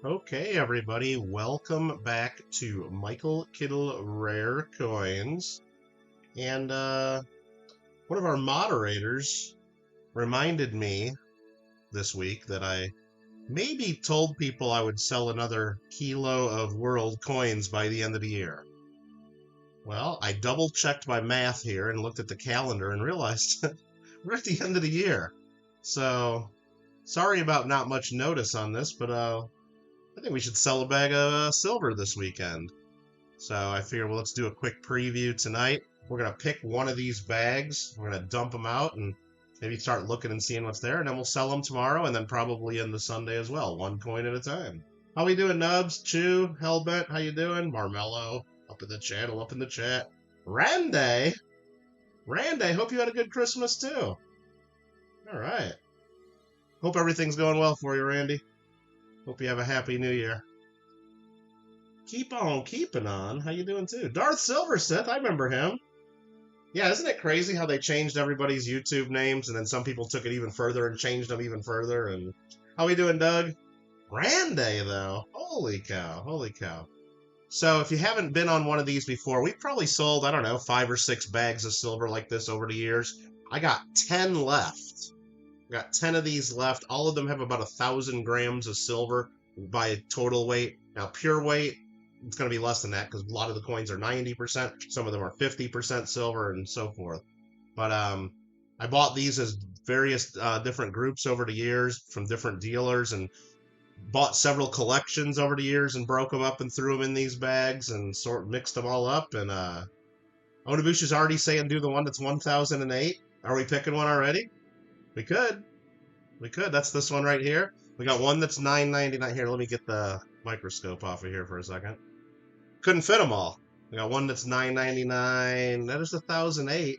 Okay, everybody, welcome back to Michael Kittle Rare Coins. And one of our moderators reminded me this week that I maybe told people I would sell another kilo of world coins by the end of the year. Well, I double checked my math here and looked at the calendar and realized we're at the end of the year. So, sorry about not much notice on this, but I think we should sell a bag of silver this weekend. So I figured, well, let's do a quick preview tonight. We're going to pick one of these bags. We're going to dump them out and maybe start looking and seeing what's there. And then we'll sell them tomorrow and then probably in the Sunday as well, one coin at a time. How we doing, Nubs? Chew? Hellbent? How you doing? Marmello? Up in the channel, up in the chat. Randy? Randy, hope you had a good Christmas too. All right. Hope everything's going well for you, Randy. Hope you have a happy new year. Keep on keeping on. How you doing too? Darth Silversith, I remember him. Yeah, isn't it crazy how they changed everybody's YouTube names and then some people took it even further and changed them even further? And how we doing, Doug? Randy, though. Holy cow. Holy cow. So if you haven't been on one of these before, we've probably sold, I don't know, 5 or 6 bags of silver like this over the years. I got 10 left. Got 10 of these left. All of them have about 1,000 grams of silver by total weight. Now, pure weight, it's going to be less than that because a lot of the coins are 90%. Some of them are 50% silver and so forth. But I bought these as various different groups over the years from different dealers and bought several collections over the years and broke them up and threw them in these bags and sort of mixed them all up. And Onabush is already saying do the one that's 1008. Are we picking one already? We could. We could. That's this one right here. We got one that's $9.99. Here, let me get the microscope off of here for a second. Couldn't fit them all. We got one that's $9.99. That is 1008.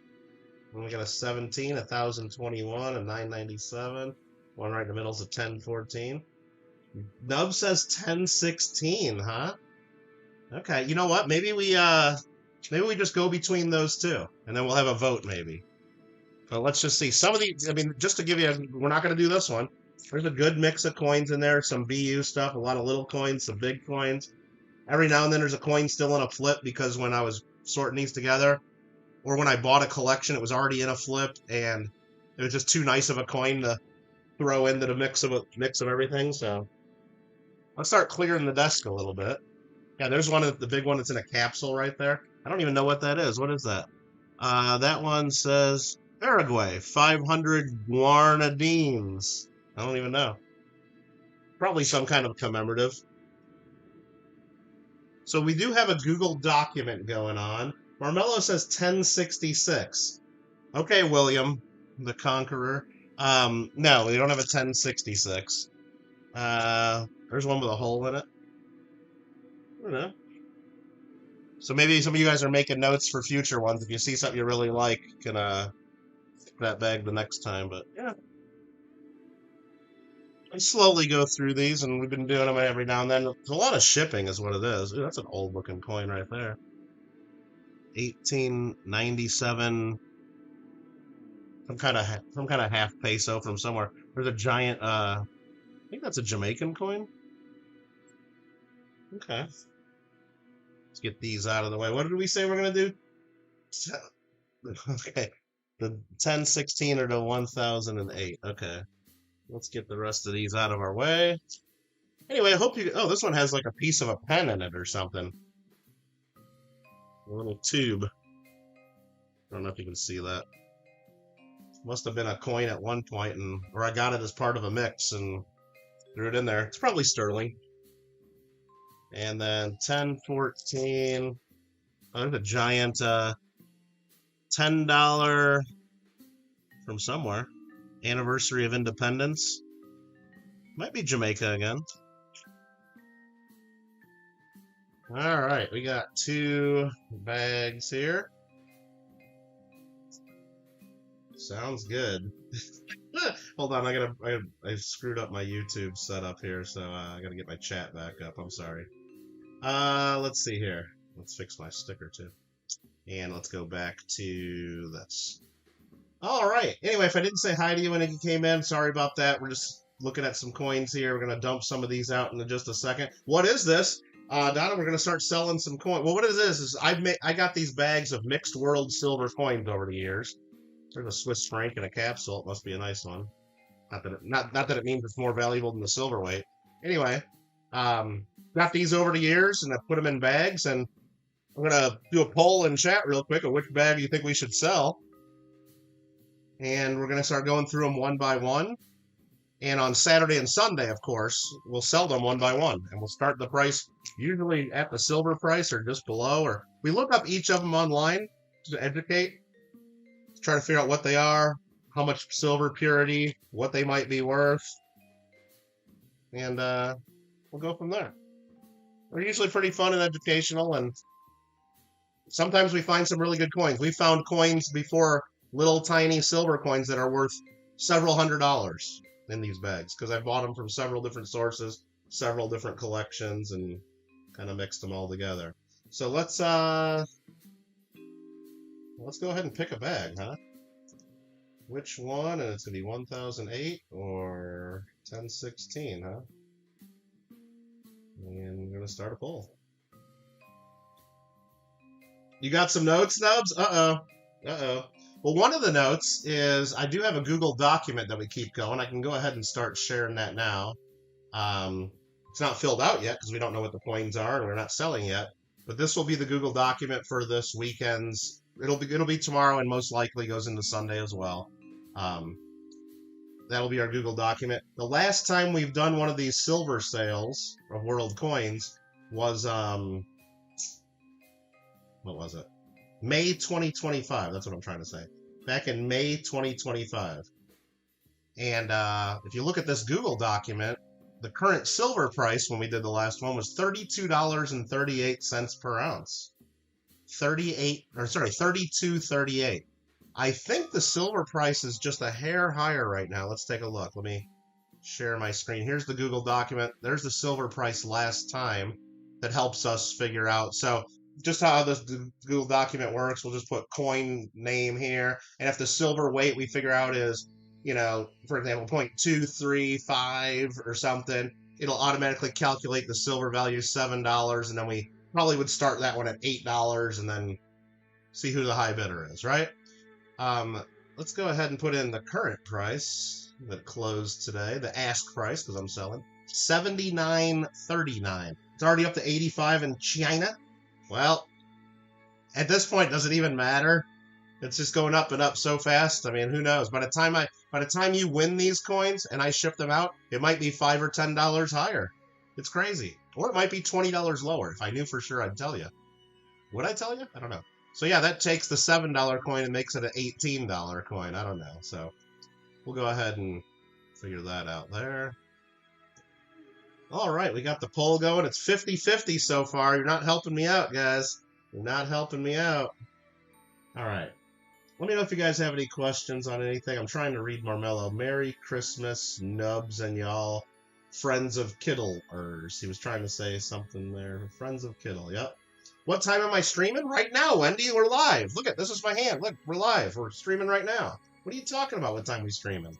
And we got a 17, 1021, a 997. One right in the middle is a 1014. Nub says 1016, huh? Okay, you know what? Maybe we just go between those two, and then we'll have a vote maybe. But let's just see. Some of these, I mean, just to give you, we're not going to do this one. There's a good mix of coins in there, some BU stuff, a lot of little coins, some big coins. Every now and then there's a coin still in a flip because when I was sorting these together, or when I bought a collection, it was already in a flip, and it was just too nice of a coin to throw into the mix of everything. So let's start clearing the desk a little bit. Yeah, there's one of the big one that's in a capsule right there. I don't even know what that is. What is that? That one says Paraguay, 500 Guarnadines. I don't even know. Probably some kind of commemorative. So we do have a Google document going on. Marmello says 1066. Okay, William, the Conqueror. No, we don't have a 1066. There's one with a hole in it. I don't know. So maybe some of you guys are making notes for future ones. If you see something you really like, you can pick that bag the next time. But yeah, I slowly go through these, and we've been doing them every now and then. There's a lot of shipping, is what it is. Ooh, that's an old-looking coin right there. 1897. Some kind of half peso from somewhere. There's a giant. I think that's a Jamaican coin. Okay. Let's get these out of the way. What did we say we're gonna do? Okay. The 1016 or the 1008. Okay. Let's get the rest of these out of our way. Anyway, I hope you... Oh, this one has like a piece of a pen in it or something. A little tube. I don't know if you can see that. Must have been a coin at one point, or I got it as part of a mix and threw it in there. It's probably sterling. And then 1014. Oh, there's a giant $10 from somewhere. Anniversary of Independence. Might be Jamaica again. All right, we got 2 bags here. Sounds good. Hold on, I screwed up my YouTube setup here, so I gotta get my chat back up. I'm sorry. Let's see here. Let's fix my sticker too. And let's go back to this. All right. Anyway, if I didn't say hi to you when you came in, sorry about that. We're just looking at some coins here. We're going to dump some of these out in just a second. What is this? Donna, we're going to start selling some coins. Well, what is this? I got these bags of mixed world silver coins over the years. There's a Swiss franc in a capsule. It must be a nice one. Not that it means it's more valuable than the silver weight. Anyway, got these over the years, and I put them in bags, and I'm going to do a poll in chat real quick of which bag you think we should sell. And we're going to start going through them one by one. And on Saturday and Sunday, of course, we'll sell them one by one. And we'll start the price usually at the silver price or just below. Or we look up each of them online to educate, to try to figure out what they are, how much silver purity, what they might be worth. And we'll go from there. They're usually pretty fun and educational. And sometimes we find some really good coins. We found coins before, little tiny silver coins that are worth several $100s in these bags, because I bought them from several different sources, several different collections, and kind of mixed them all together. So let's go ahead and pick a bag, huh? Which one? And it's gonna be 1008 or 1016, huh? And we're gonna start a poll. You got some notes, Nubs? Uh-oh. Well, one of the notes is I do have a Google document that we keep going. I can go ahead and start sharing that now. It's not filled out yet because we don't know what the coins are and we're not selling yet. But this will be the Google document for this weekend's. It'll be tomorrow and most likely goes into Sunday as well. That'll be our Google document. The last time we've done one of these silver sales of world coins was what was it? May 2025. That's what I'm trying to say. Back in May 2025. And if you look at this Google document, the current silver price when we did the last one was $32.38 per ounce. 32.38. I think the silver price is just a hair higher right now. Let's take a look. Let me share my screen. Here's the Google document. There's the silver price last time that helps us figure out. So just how this Google document works, we'll just put coin name here. And if the silver weight we figure out is, for example, 0.235 or something, it'll automatically calculate the silver value $7. And then we probably would start that one at $8 and then see who the high bidder is, right? Let's go ahead and put in the current price that closed today, the ask price, because I'm selling, $79.39. It's already up to 85 in China. Well, at this point, does it even matter? It's just going up and up so fast. I mean, who knows? By the time you win these coins and I ship them out, it might be $5 or $10 higher. It's crazy. Or it might be $20 lower. If I knew for sure, I'd tell you. Would I tell you? I don't know. So yeah, that takes the $7 coin and makes it an $18 coin. I don't know. So we'll go ahead and figure that out there. All right, we got the poll going. It's 50-50 so far. You're not helping me out, guys. You're not helping me out. All right. Let me know if you guys have any questions on anything. I'm trying to read Marmello. Merry Christmas, Nubs and y'all. Friends of Kittle RC. He was trying to say something there. Friends of Kittle, yep. What time am I streaming? Right now, Wendy. We're live. Look at this is my hand. Look, we're live. We're streaming right now. What are you talking about? What time are we streaming?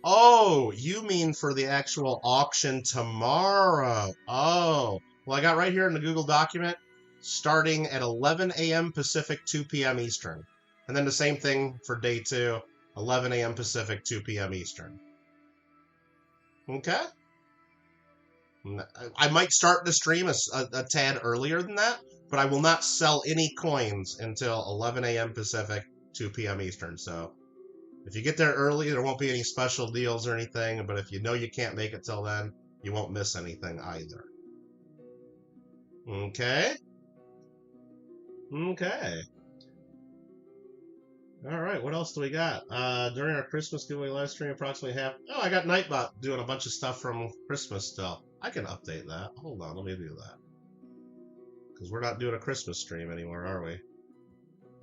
Oh, you mean for the actual auction tomorrow. Oh, well, I got right here in the Google document, starting at 11 a.m. Pacific, 2 p.m. Eastern. And then the same thing for day 2, 11 a.m. Pacific, 2 p.m. Eastern. Okay? I might start the stream a tad earlier than that, but I will not sell any coins until 11 a.m. Pacific, 2 p.m. Eastern. So if you get there early, there won't be any special deals or anything, but if you know you can't make it till then, you won't miss anything either. Okay? Okay. All right, what else do we got? During our Christmas giveaway live stream, approximately half... Oh, I got Nightbot doing a bunch of stuff from Christmas still. I can update that. Hold on, let me do that. Because we're not doing a Christmas stream anymore, are we?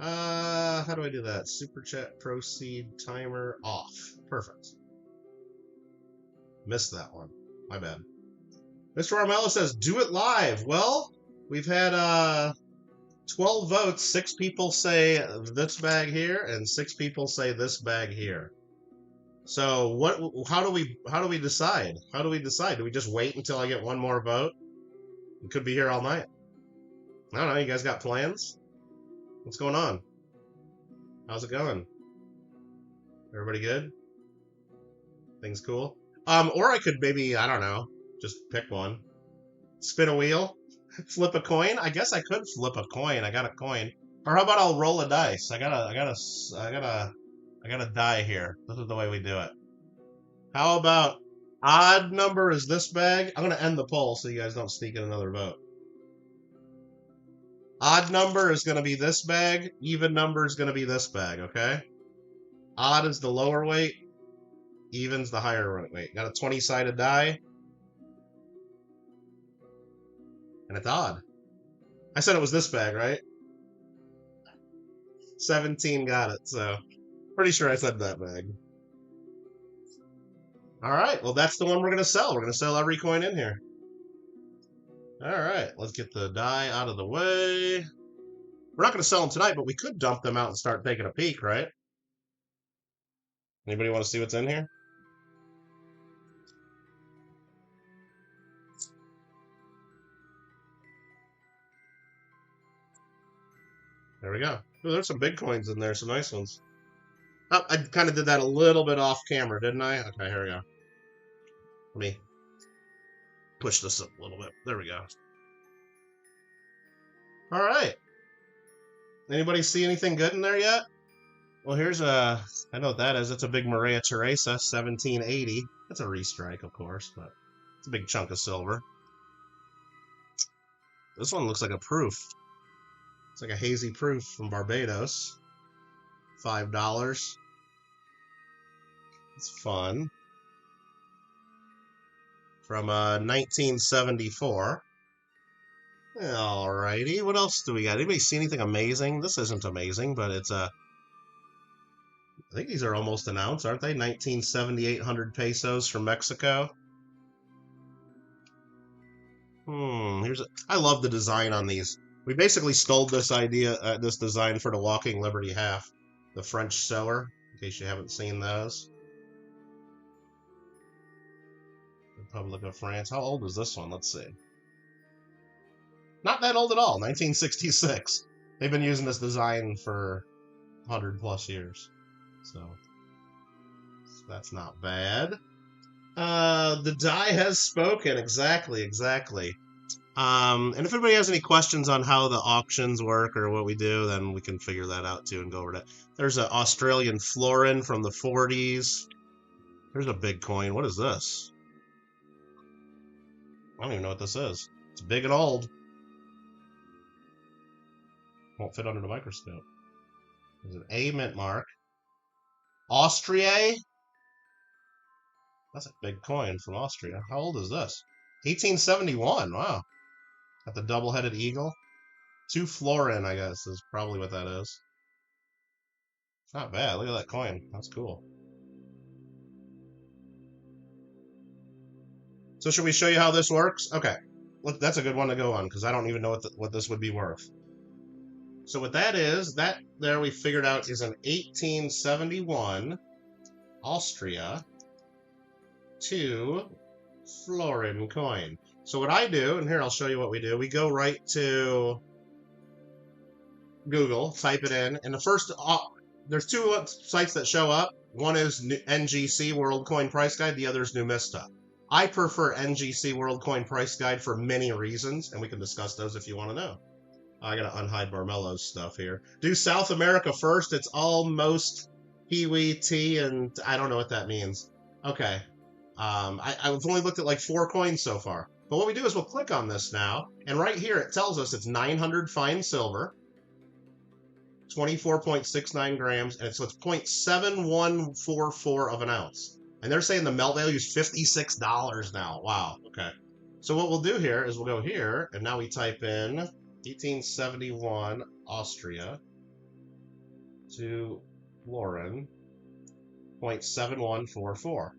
How do I do that? Super chat, proceed, timer, off. Perfect. Missed that one. My bad. Mr. Armello says, do it live. Well, we've had 12 votes. 6 people say this bag here, and 6 people say this bag here. So what? How do we decide? How do we decide? Do we just wait until I get one more vote? We could be here all night. I don't know. You guys got plans? What's going on? How's it going? Everybody good? Things cool? Or I could maybe, I don't know, just pick one. Spin a wheel? Flip a coin? I guess I could flip a coin. I got a coin. Or how about I'll roll a dice? I got a die here. This is the way we do it. How about odd number is this bag? I'm gonna end the poll so you guys don't sneak in another vote. Odd number is gonna be this bag. Even number is gonna be this bag, okay? Odd is the lower weight. Even's the higher weight. Got a 20-sided die. And it's odd. I said it was this bag, right? 17 got it, so pretty sure I said that bag. All right, well, that's the one we're going to sell. We're going to sell every coin in here. All right, let's get the die out of the way. We're not going to sell them tonight, but we could dump them out and start taking a peek, right? Anybody want to see what's in here? There we go. Ooh, there's some big coins in there, some nice ones. Oh, I kind of did that a little bit off camera, didn't I? Okay, here we go. Let me push this up a little bit. There we go. All right. Anybody see anything good in there yet? Well, here's a... I know what that is. It's a big Maria Teresa, 1780. That's a restrike, of course, but it's a big chunk of silver. This one looks like a proof. It's like a hazy proof from Barbados. $5. It's fun. From 1974. Alrighty, what else do we got? Anybody see anything amazing? This isn't amazing, but it's a... I think these are almost an ounce, aren't they? 1978 pesos from Mexico. Here's a... I love the design on these. We basically stole this idea, this design for the Walking Liberty half. The French sewer, in case you haven't seen those. Republic of France. How old is this one? Let's see. Not that old at all. 1966. They've been using this design for 100+ years. So that's not bad. The die has spoken. Exactly. And if anybody has any questions on how the auctions work or what we do, then we can figure that out too and go over that. There's an Australian florin from the 40s. There's a big coin. What is this? I don't even know what this is. It's big and old. Won't fit under the microscope. There's an A mint mark. Austria? That's a big coin from Austria. How old is this? 1871. Wow. Got the double-headed eagle. 2 florin, I guess, is probably what that is. It's not bad. Look at that coin. That's cool. So should we show you how this works? Okay. Look, that's a good one to go on, because I don't even know what this would be worth. So what that is, that there we figured out is an 1871 Austria 2 florin coin. So what I do, and here I'll show you what we do, we go right to Google, type it in, and the first, there's 2 sites that show up. One is NGC, World Coin Price Guide, the other is Numista. I prefer NGC, World Coin Price Guide for many reasons, and we can discuss those if you want to know. I gotta unhide Barmelo's stuff here. Do South America first. It's almost Kiwi tea, and I don't know what that means. Okay. I've only looked at like 4 coins so far. But what we do is we'll click on this now, and right here it tells us it's 900 fine silver, 24.69 grams, and so it's 0.7144 of an ounce. And they're saying the melt value is $56 now. Wow. Okay. So what we'll do here is we'll go here, and now we type in 1871 Austria to florin 0.7144.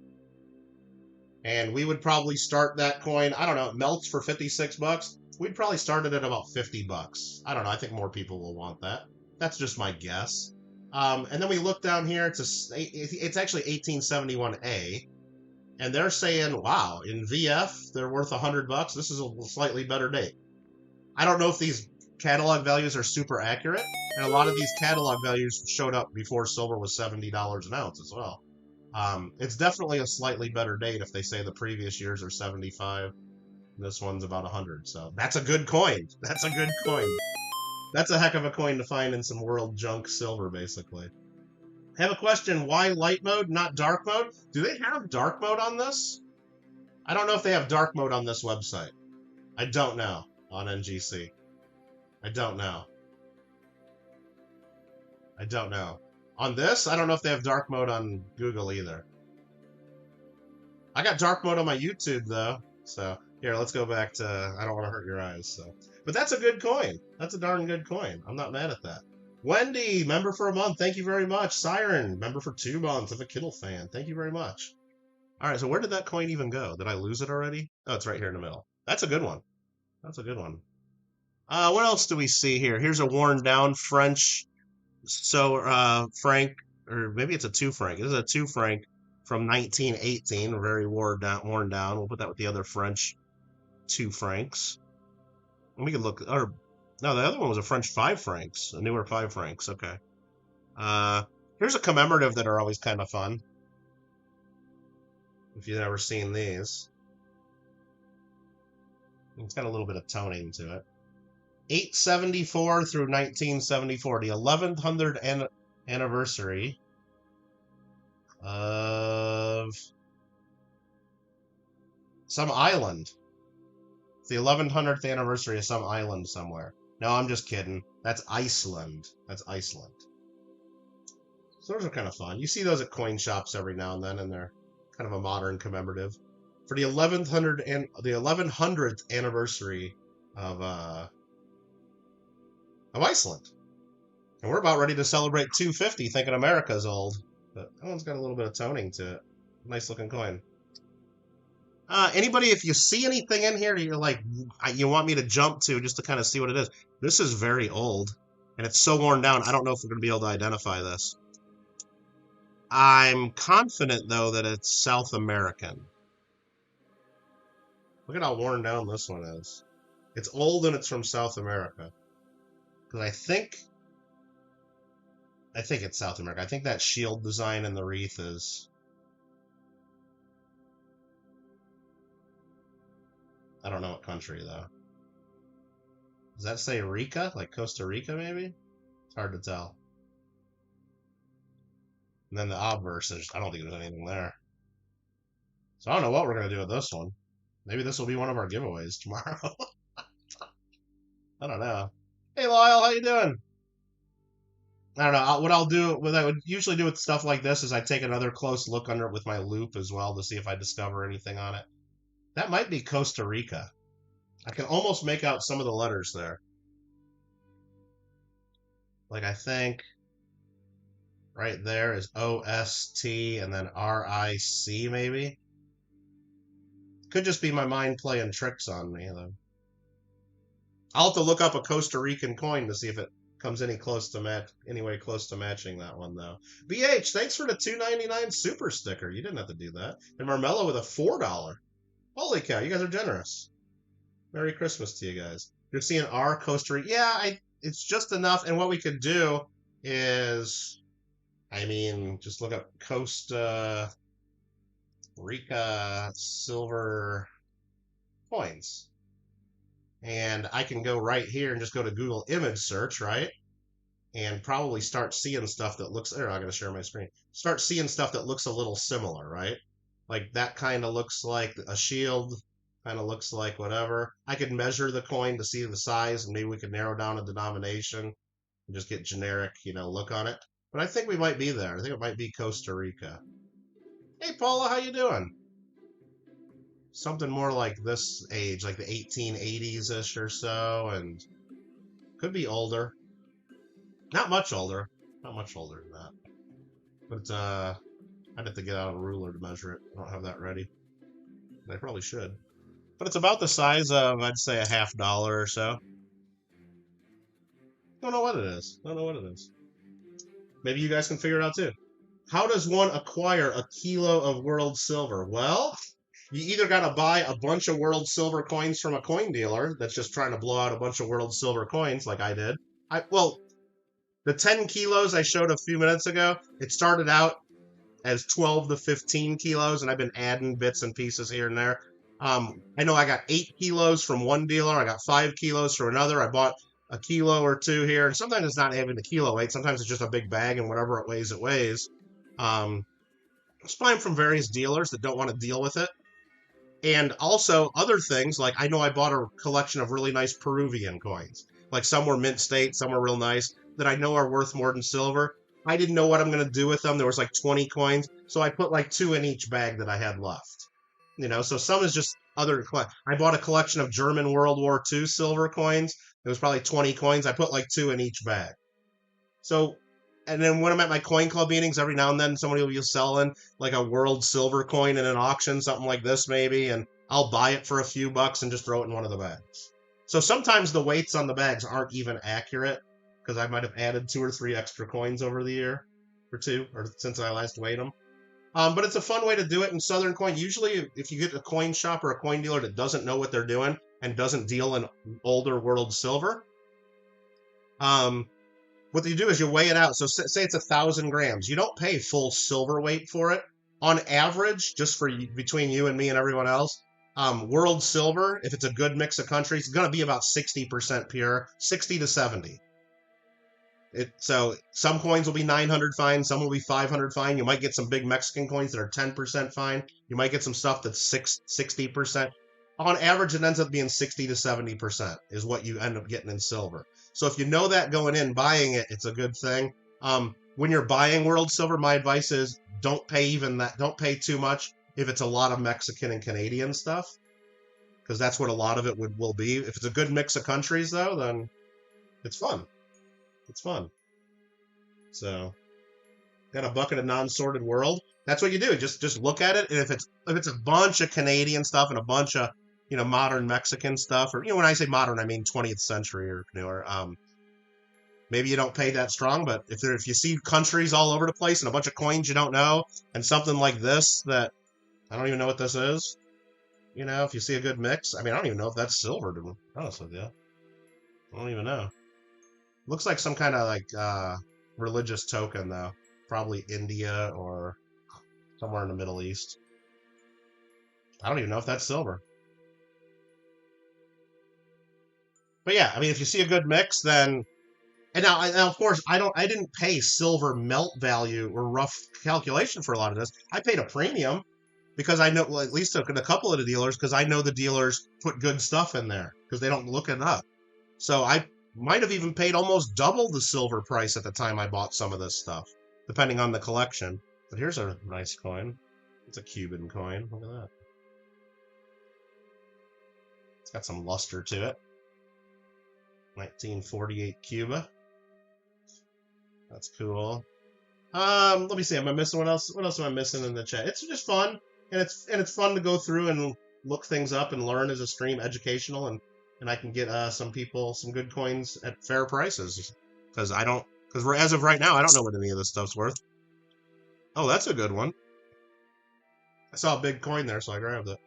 And we would probably start that coin, I don't know, it melts for $56. We'd probably start it at about $50. I don't know, I think more people will want that. That's just my guess. And then we look down here. It's actually 1871A, and they're saying, wow, in VF they're worth $100. This is a slightly better date. I don't know if these catalog values are super accurate, and a lot of these catalog values showed up before silver was $70 an ounce as well. It's definitely a slightly better date if they say the previous years are 75. This one's about 100, so that's a good coin. That's a good coin. That's a heck of a coin to find in some world junk silver, basically. I have a question. Why light mode, not dark mode? Do they have dark mode on this? I don't know if they have dark mode on this website. I don't know on NGC. I don't know. I don't know. On this, I don't know if they have dark mode on Google either. I got dark mode on my YouTube, though. So, here, let's go back to... I don't want to hurt your eyes, so... But that's a good coin. That's a darn good coin. I'm not mad at that. Wendy, member for a month. Thank you very much. Siren, member for 2 months. I'm a Kittle fan. Thank you very much. All right, so where did that coin even go? Did I lose it already? Oh, it's right here in the middle. That's a good one. That's a good one. What else do we see here? Here's a worn down French... So, franc, or maybe it's a 2 franc. This is a 2 franc from 1918, very worn down. We'll put that with the other French 2 francs. And we can look, or no, the other one was a French 5 francs, a newer 5 francs. Okay. Here's a commemorative that are always kind of fun. If you've never seen these, it's got a little bit of toning to it. 874 through 1974, the 1100th anniversary of some island. It's the 1100th anniversary of some island somewhere. No, I'm just kidding. That's Iceland. That's Iceland. So those are kind of fun. You see those at coin shops every now and then, and they're kind of a modern commemorative. For the 1100th anniversary of Iceland. And we're about ready to celebrate 250, thinking America's old. But that one's got a little bit of toning to it. Nice looking coin. Anybody, if you see anything in here you're like, you want me to jump to just to kind of see what it is. This is very old. And it's so worn down, I don't know if we're going to be able to identify this. I'm confident, though, that it's South American. Look at how worn down this one is. It's old and it's from South America. Because I think it's South America. I think that shield design in the wreath is... I don't know what country, though. Does that say Rica? Like Costa Rica, maybe? It's hard to tell. And then the obverse, I don't think there's anything there. So I don't know what we're going to do with this one. Maybe this will be one of our giveaways tomorrow. I don't know. Hey, Lyle, how you doing? I don't know. What I would usually do with stuff like this is I take another close look under it with my loupe as well to see if I discover anything on it. That might be Costa Rica. I can almost make out some of the letters there. Like, I think right there is O-S-T and then R-I-C, maybe. Could just be my mind playing tricks on me, though. I'll have to look up a Costa Rican coin to see if it comes anyway close to matching that one, though. BH, thanks for the $2.99 super sticker. You didn't have to do that. And Marmello with a $4. Holy cow, you guys are generous. Merry Christmas to you guys. You're seeing our Costa Rica. Yeah, it's just enough. And what we could do is, just look up Costa Rica silver coins. And I can go right here and just go to Google image search, right? And probably start seeing stuff that looks... There, I'm going to share my screen. Start seeing stuff that looks a little similar, right? Like, that kind of looks like a shield, kind of looks like whatever. I could measure the coin to see the size, and maybe we could narrow down a denomination and just get generic, look on it. But I think we might be there. I think it might be Costa Rica. Hey, Paula, how you doing? Something more like this age, like the 1880s-ish or so, and could be older. Not much older. Not much older than that. But, I'd have to get out a ruler to measure it. I don't have that ready. I probably should. But it's about the size of, I'd say, a $50 or so. Don't know what it is. Don't know what it is. Maybe you guys can figure it out too. How does one acquire a kilo of world silver? Well, you either got to buy a bunch of world silver coins from a coin dealer that's just trying to blow out a bunch of world silver coins like I did. Well, the 10 kilos I showed a few minutes ago, it started out as 12 to 15 kilos, and I've been adding bits and pieces here and there. I know I got 8 kilos from one dealer. I got 5 kilos from another. I bought a kilo or two here, and sometimes it's not having the kilo weight. Sometimes it's just a big bag, and whatever it weighs, it weighs. Just buy them from various dealers that don't want to deal with it. And also other things, like I know I bought a collection of really nice Peruvian coins. Like some were mint state, some were real nice, that I know are worth more than silver. I didn't know what I'm going to do with them. There was like 20 coins, so I put like 2 in each bag that I had left. You know, so some is just other. I bought a collection of German World War II silver coins. It was probably 20 coins. I put like 2 in each bag. So, and then when I'm at my coin club meetings, every now and then somebody will be selling like a world silver coin in an auction, something like this maybe, and I'll buy it for a few bucks and just throw it in one of the bags. So sometimes the weights on the bags aren't even accurate because I might have added 2 or 3 extra coins over the year or two, or since I last weighed them. But it's a fun way to do it in Southern Coin. Usually, if you get a coin shop or a coin dealer that doesn't know what they're doing and doesn't deal in older world silver, what you do is you weigh it out. So say it's 1,000 grams. You don't pay full silver weight for it. On average, just for between you and me and everyone else, world silver, if it's a good mix of countries, it's going to be about 60% pure, 60 to 70. So some coins will be 900 fine, some will be 500 fine. You might get some big Mexican coins that are 10% fine. You might get some stuff that's 60%. On average, it ends up being 60 to 70% is what you end up getting in silver. So if you know that going in, buying it, it's a good thing. When you're buying world silver, my advice is don't pay even that. Don't pay too much if it's a lot of Mexican and Canadian stuff, because that's what a lot of it will be. If it's a good mix of countries, though, then it's fun. It's fun. So, got a bucket of non-sorted world. That's what you do. Just look at it, and if it's a bunch of Canadian stuff and a bunch of modern Mexican stuff, or when I say modern, I mean 20th century or newer. Maybe you don't pay that strong, but if you see countries all over the place and a bunch of coins you don't know, and something like this that I don't even know what this is, if you see a good mix, I mean I don't even know if that's silver. To be honest with you, I don't even know. Looks like some kind of like religious token, though. Probably India or somewhere in the Middle East. I don't even know if that's silver. But yeah, I mean, if you see a good mix, then... And now of course, I didn't pay silver melt value or rough calculation for a lot of this. I paid a premium because I know, well, at least a couple of the dealers, because I know the dealers put good stuff in there because they don't look it up. So I might have even paid almost double the silver price at the time I bought some of this stuff, depending on the collection. But here's a nice coin. It's a Cuban coin. Look at that. It's got some luster to it. 1948 Cuba. That's cool. Let me see. Am I missing what else? What else am I missing in the chat? It's just fun, and it's fun to go through and look things up and learn as a stream, educational, and I can get some people some good coins at fair prices because as of right now I don't know what any of this stuff's worth. Oh, that's a good one. I saw a big coin there, so I grabbed it.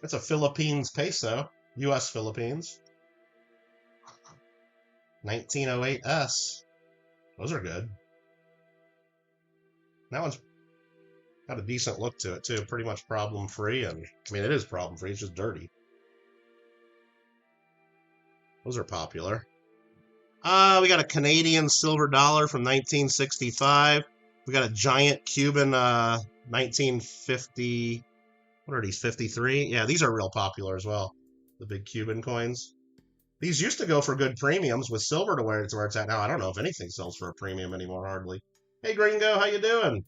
It's a Philippines peso, U.S. Philippines. 1908 S. Those are good. That one's got a decent look to it too, pretty much problem free, and I mean it is problem free. It's just dirty. Those are popular. We got a Canadian silver dollar from 1965. We got a giant Cuban 1950. What are these? 53? Yeah, these are real popular as well. The big Cuban coins. These used to go for good premiums with silver to where it's at now. I don't know if anything sells for a premium anymore, hardly. Hey, Gringo, how you doing?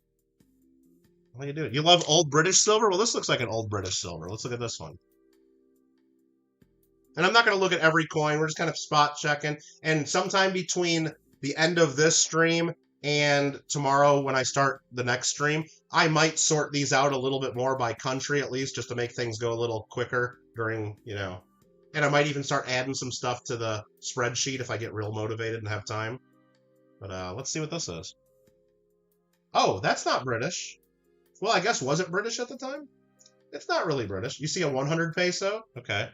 How you doing? You love old British silver? Well, this looks like an old British silver. Let's look at this one. And I'm not going to look at every coin. We're just kind of spot checking. And sometime between the end of this stream and tomorrow when I start the next stream, I might sort these out a little bit more by country at least, just to make things go a little quicker during, And I might even start adding some stuff to the spreadsheet if I get real motivated and have time. But let's see what this is. Oh, that's not British. Well, I guess was it British at the time? It's not really British. You see a 100 peso? Okay.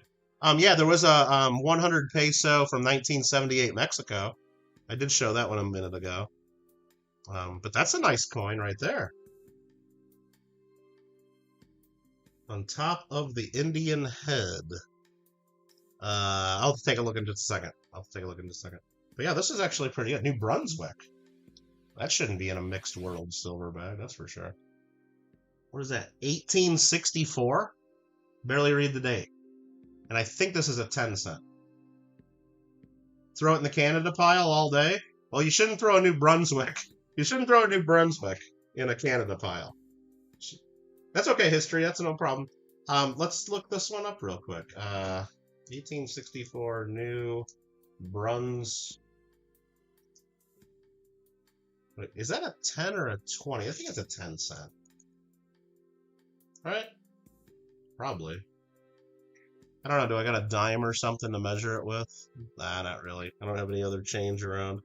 Yeah, there was a 100 peso from 1978 Mexico. I did show that one a minute ago. But that's a nice coin right there. On top of the Indian head. I'll take a look in just a second. But yeah, this is actually pretty good. New Brunswick. That shouldn't be in a mixed world silver bag, that's for sure. What is that? 1864? Barely read the date. And I think this is a 10 cent. Throw it in the Canada pile all day? Well, you shouldn't throw a New Brunswick. You shouldn't throw a New Brunswick in a Canada pile. That's okay, history. That's no problem. Let's look this one up real quick. 1864 New Bruns. Wait, is that a 10 or a 20? I think it's a 10 cent. Right? Probably. I don't know. Do I got a dime or something to measure it with? Nah, not really. I don't have any other change around.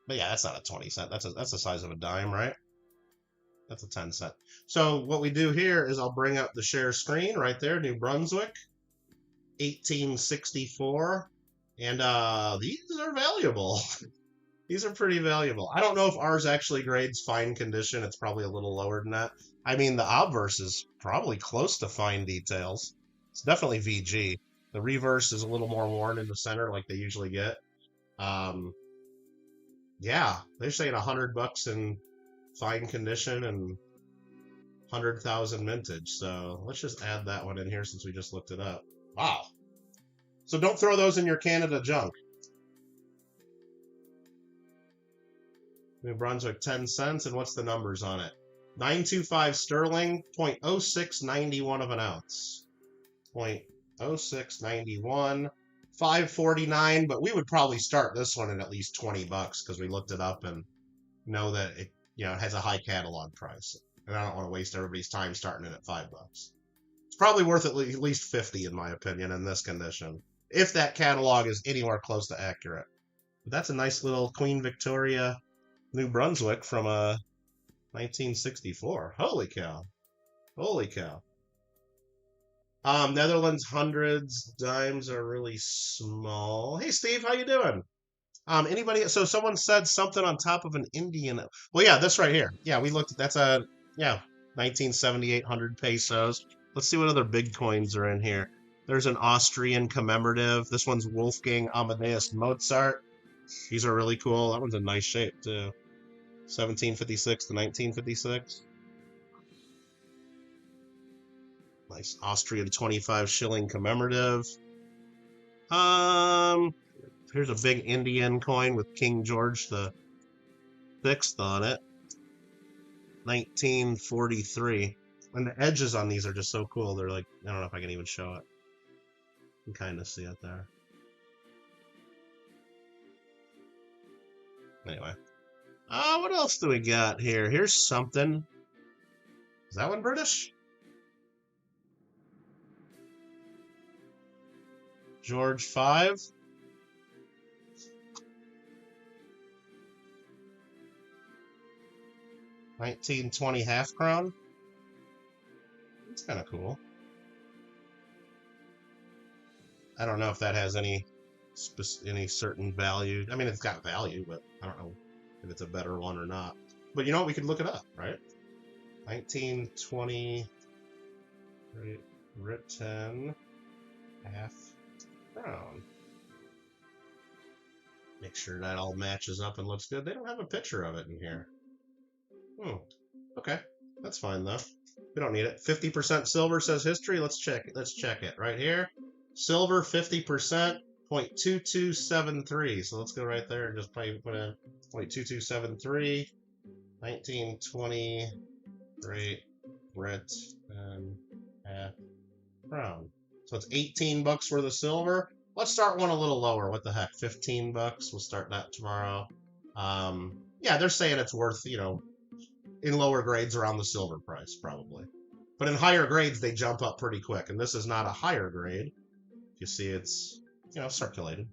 But yeah, that's not a 20 cent. That's the size of a dime, right? That's a 10 cent. So what we do here is I'll bring up the share screen right there, New Brunswick, 1864. And these are valuable. These are pretty valuable. I don't know if ours actually grades fine condition. It's probably a little lower than that. I mean, the obverse is probably close to fine details. It's definitely VG. The reverse is a little more worn in the center like they usually get. Yeah, they're saying $100 in fine condition and 100,000 mintage. So let's just add that one in here since we just looked it up. Wow. So don't throw those in your Canada junk. New Brunswick, 10 cents. And what's the numbers on it? 925 sterling, 0.0691 of an ounce. 0.0691. 549, but we would probably start this one at least $20 because we looked it up and know that it, it has a high catalog price. And I don't want to waste everybody's time starting it at $5. It's probably worth at least 50 in my opinion in this condition, if that catalog is anywhere close to accurate. But that's a nice little Queen Victoria New Brunswick from 1964. Holy cow. Holy cow. Netherlands hundreds, dimes are really small. Hey Steve, how you doing? Anybody? So someone said something on top of an Indian. Well, yeah, this right here. Yeah, we looked. That's a 1978 100 pesos. Let's see what other big coins are in here. There's an Austrian commemorative. This one's Wolfgang Amadeus Mozart. These are really cool. That one's a nice shape too. 1756 to 1956. Nice Austrian 25 shilling commemorative. Here's a big Indian coin with King George the VI on it. 1943. And the edges on these are just so cool. They're like, I don't know if I can even show it. You can kind of see it there. Anyway. What else do we got here? Here's something. Is that one British? George V. 1920 half crown. It's kind of cool. I don't know if that has any certain value. I mean, it's got value, but I don't know if it's a better one or not. But you know what? We could look it up, right? 1920 written half crown. Make sure that all matches up and looks good. They don't have a picture of it in here. Okay, that's fine though. We don't need it. 50% silver says history. Let's check it. Let's check it right here. Silver 50%, 0.2273. So let's go right there and just put in 0.2273. 1920 Great Brit and half crown. So it's $18 worth of silver. Let's start one a little lower. What the heck? $15. We'll start that tomorrow. Yeah, they're saying it's worth, in lower grades around the silver price, probably. But in higher grades, they jump up pretty quick. And this is not a higher grade. You see it's, circulated.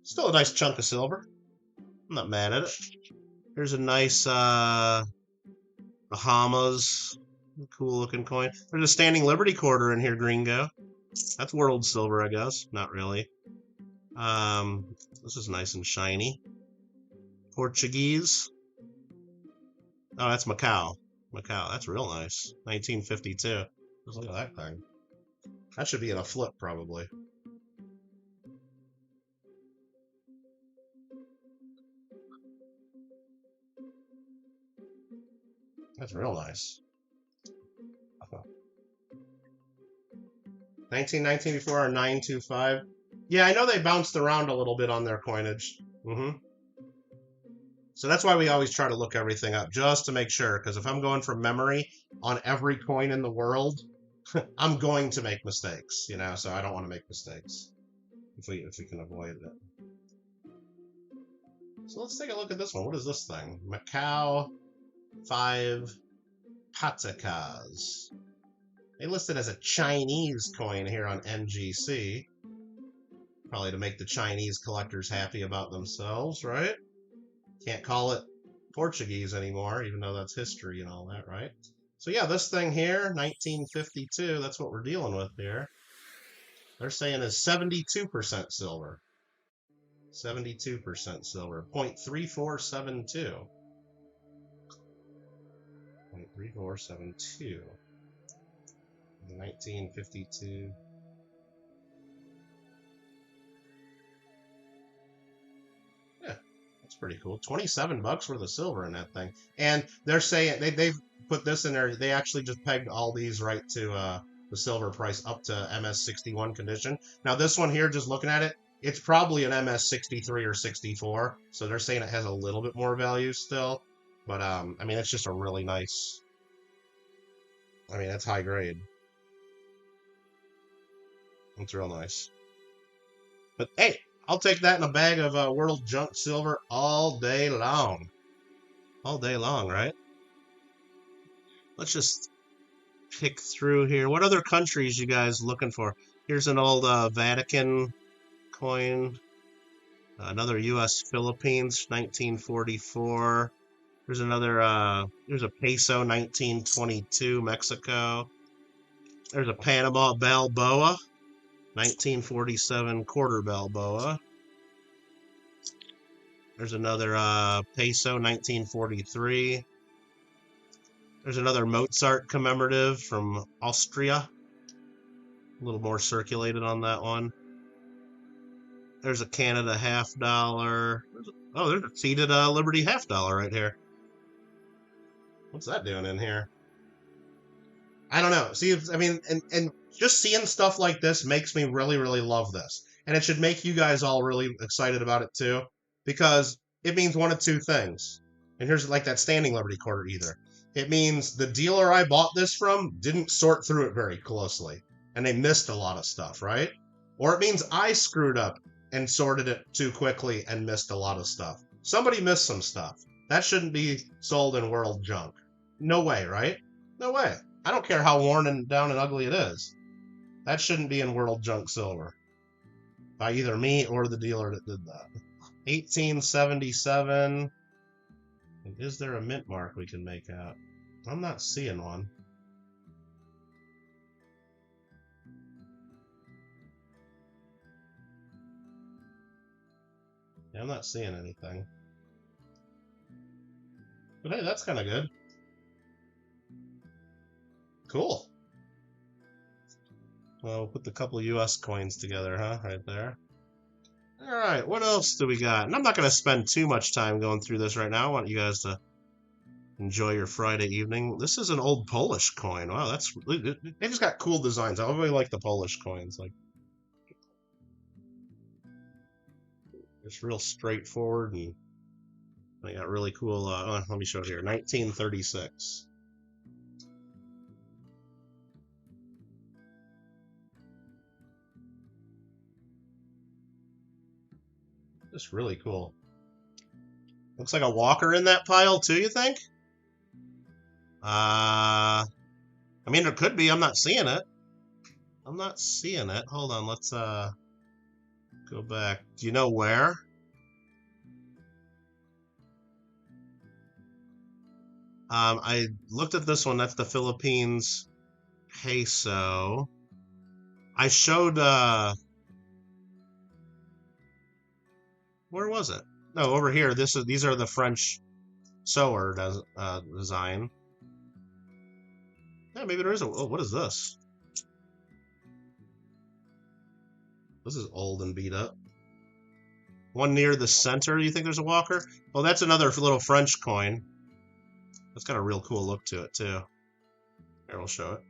Still a nice chunk of silver. I'm not mad at it. Here's a nice Bahamas, cool looking coin. There's a Standing Liberty quarter in here, Gringo. That's world silver, I guess. Not really. This is nice and shiny. Portuguese. Oh, that's Macau. Macau, that's real nice. 1952. Just look at that thing. That should be in a flip, probably. That's real nice. 1919 before our 925. Yeah, I know they bounced around a little bit on their coinage. So that's why we always try to look everything up, just to make sure, because if I'm going from memory on every coin in the world, I'm going to make mistakes, you know, so I don't want to make mistakes if we can avoid it. So let's take a look at this one. What is this thing? Macau 5 Patakas. They listed as a Chinese coin here on NGC. Probably to make the Chinese collectors happy about themselves, right? Can't call it Portuguese anymore, even though that's history and all that, right? So yeah, this thing here, 1952, that's what we're dealing with here. They're saying is 72% silver. 72% silver. 0.3472. 0.3472. 1952. Yeah, that's pretty cool. $27 worth of silver in that thing. And they're saying they've put this in there. They actually just pegged all these right to the silver price up to MS61 condition. Now this one here, just looking at it, it's probably an MS63 or 64. So they're saying it has a little bit more value still. But I mean, it's just a really nice. I mean, it's high grade. It's real nice. But hey, I'll take that in a bag of world junk silver all day long. All day long, right? Let's just pick through here. What other countries you guys looking for? Here's an old Vatican coin. Another U.S. Philippines, 1944. There's another, there's a peso, 1922, Mexico. There's a Panama Balboa, 1947 quarter Balboa. There's another peso, 1943. There's another Mozart commemorative from Austria. A little more circulated on that one. There's a Canada $50. Oh, there's a seated Liberty $50 right here. What's that doing in here? I don't know. See, I mean, and just seeing stuff like this makes me really, really love this. And it should make you guys all really excited about it too, because it means one of two things. And here's like that Standing Liberty quarter either. It means the dealer I bought this from didn't sort through it very closely, and they missed a lot of stuff, right? Or it means I screwed up and sorted it too quickly and missed a lot of stuff. Somebody missed some stuff. That shouldn't be sold in world junk. No way, right? No way. I don't care how worn and down and ugly it is. That shouldn't be in world junk silver. By either me or the dealer that did that. 1877. And is there a mint mark we can make out? I'm not seeing one. Yeah, I'm not seeing anything. But hey, that's kind of good. Cool. Well, we'll put the couple US coins together, huh? Right there. Alright, what else do we got? And I'm not going to spend too much time going through this right now. I want you guys to enjoy your Friday evening. This is an old Polish coin. Wow, that's... They just got cool designs. I really like the Polish coins. Like, it's real straightforward, and they got really cool... let me show it here. 1936. Just really cool. Looks like a walker in that pile too, you think? I mean, there could be. I'm not seeing it. I'm not seeing it. Hold on. Let's go Go back. Do you know where? I looked at this one. That's the Philippines peso. I showed, where was it? No, over here. These are the French sewer design. Yeah, maybe there is a, oh, what is this? This is old and beat up. One near the center, you think there's a walker? Oh, that's another little French coin. That's got a real cool look to it, too. Here, we'll show it.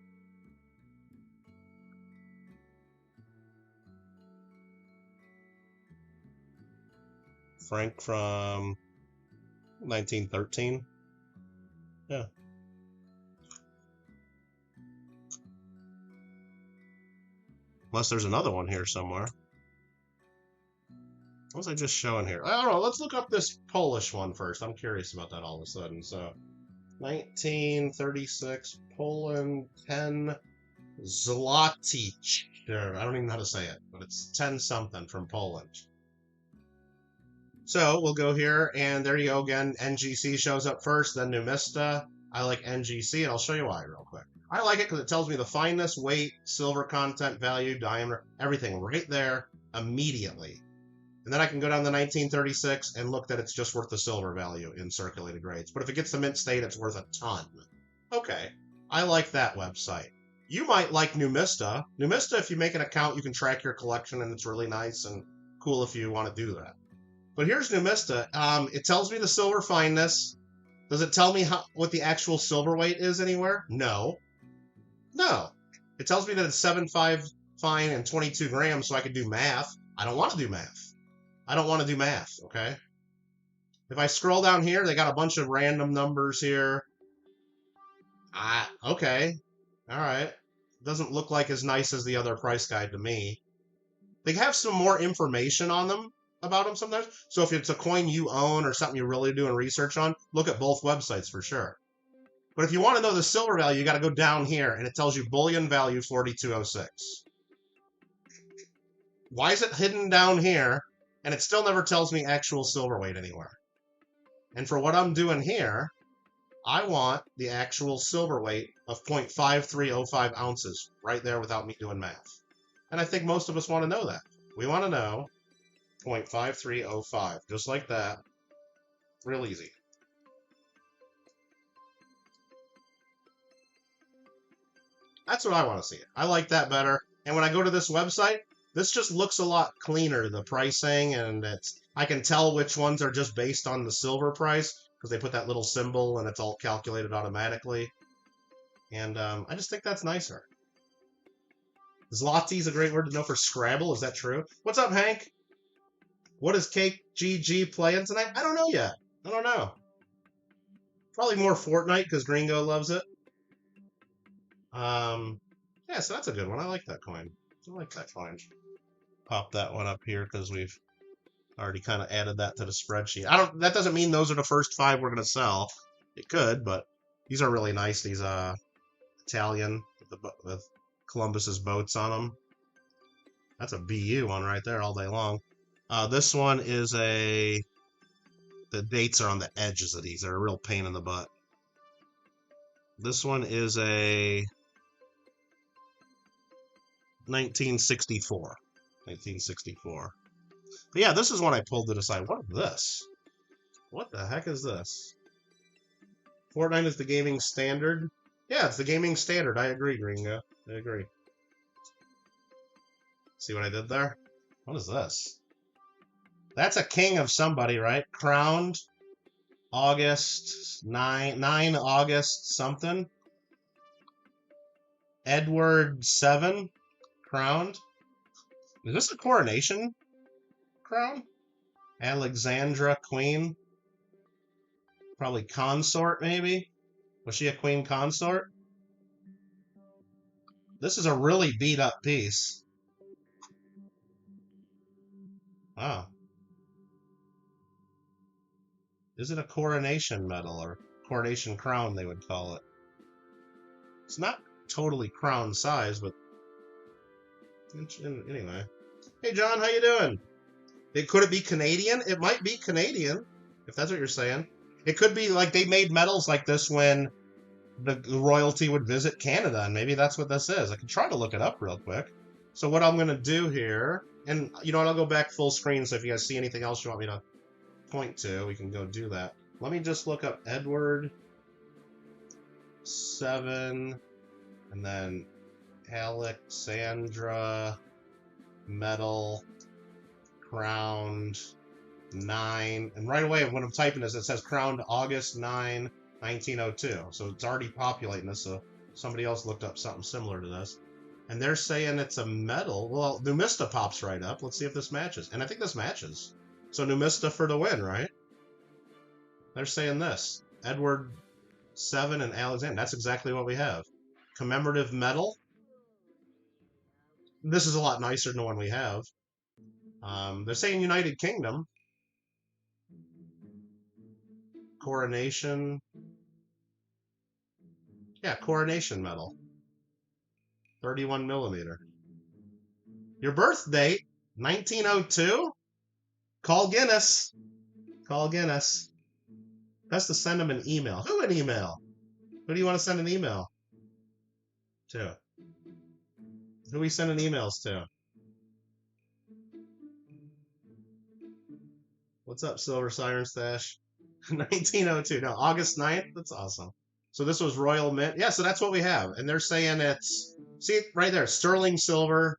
Frank from 1913. Yeah. Unless there's another one here somewhere. What was I just showing here? I don't know. Let's look up this Polish one first. I'm curious about that all of a sudden. So, 1936, Poland, 10 zloty. I don't even know how to say it, but it's 10 something from Poland. So we'll go here, and there you go again. NGC shows up first, then Numista. I like NGC, and I'll show you why real quick. I like it because it tells me the fineness, weight, silver content, value, diameter, everything right there immediately. And then I can go down to 1936 and look that it's just worth the silver value in circulated grades. But if it gets to mint state, it's worth a ton. Okay, I like that website. You might like Numista. Numista, if you make an account, you can track your collection, and it's really nice and cool if you want to do that. But here's Numista. It tells me the silver fineness. Does it tell me what the actual silver weight is anywhere? No. No. It tells me that it's 7.5 fine and 22 grams, so I can do math. I don't want to do math. I don't want to do math, okay? If I scroll down here, they got a bunch of random numbers here. Okay. All right. Doesn't look like as nice as the other price guide to me. They have some more information on them, about them sometimes. So if it's a coin you own or something you're really doing research on, look at both websites for sure. But if you want to know the silver value, you got to go down here, and it tells you bullion value 4206. Why is it hidden down here? And it still never tells me actual silver weight anywhere. And for what I'm doing here, I want the actual silver weight of 0.5305 ounces right there without me doing math. And I think most of us want to know that. We want to know 0.5305, just like that. Real easy. That's what I want to see. I like that better. And when I go to this website, this just looks a lot cleaner, the pricing, and I can tell which ones are just based on the silver price because they put that little symbol and it's all calculated automatically. And I just think that's nicer. Zloty is a great word to know for Scrabble. Is that true? What's up, Hank? What is KGG playing tonight? I don't know yet. I don't know. Probably more Fortnite because Gringo loves it. Yeah, so that's a good one. I like that coin. I like that coin. Pop that one up here because we've already kind of added that to the spreadsheet. That doesn't mean those are the first 5 we're going to sell. It could, but these are really nice. These Italian with Columbus's boats on them. That's a BU one right there all day long. This one is the dates are on the edges of these. They're a real pain in the butt. This one is a 1964. 1964. But yeah, this is one I pulled to decide. What is this? What the heck is this? Fortnite is the gaming standard? Yeah, it's the gaming standard. I agree, Gringo. I agree. See what I did there? What is this? That's a king of somebody, right? Crowned August 9 August something. Edward 7 crowned. Is this a coronation crown? Alexandra Queen. Probably consort, maybe? Was she a queen consort? This is a really beat up piece. Wow. Is it a coronation medal or coronation crown, they would call it? It's not totally crown size, but anyway. Hey, John, how you doing? Could it be Canadian? It might be Canadian, if that's what you're saying. It could be like they made medals like this when the royalty would visit Canada, and maybe that's what this is. I can try to look it up real quick. So what I'm going to do here, and you know what, I'll go back full screen, so if you guys see anything else you want me to point to, we can go do that. Let me just look up Edward 7, and then Alexandra medal crowned 9, and right away when I'm typing this, it says crowned August 9, 1902. So it's already populating this. So somebody else looked up something similar to this, and they're saying it's a medal. Well, Numista pops right up. Let's see if this matches, and I think this matches. So Numista for the win, right? They're saying this Edward 7 and Alexander. That's exactly what we have. Commemorative medal. This is a lot nicer than the one we have. They're saying United Kingdom. Coronation. Yeah, coronation medal. 31 millimeter. Your birth date, 1902? Call Guinness. Call Guinness. Best to send them an email. Who an email? Who do you want to send an email to? Who are we sending emails to? What's up, Silver Siren Stash? 1902. No, August 9th? That's awesome. So this was Royal Mint. Yeah, so that's what we have. And they're saying it's, see, right there, sterling silver.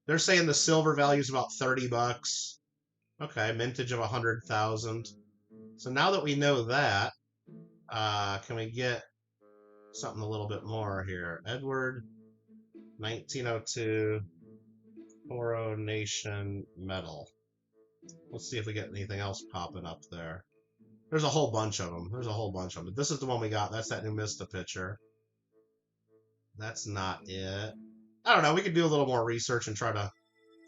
They're saying the silver value is about 30 bucks. Okay, mintage of 100,000. So now that we know that, can we get something a little bit more here? Edward, 1902, coronation medal. Let's see if we get anything else popping up there. There's a whole bunch of them. There's a whole bunch of them. But this is the one we got. That's that Numista picture. That's not it. I don't know. We could do a little more research and try to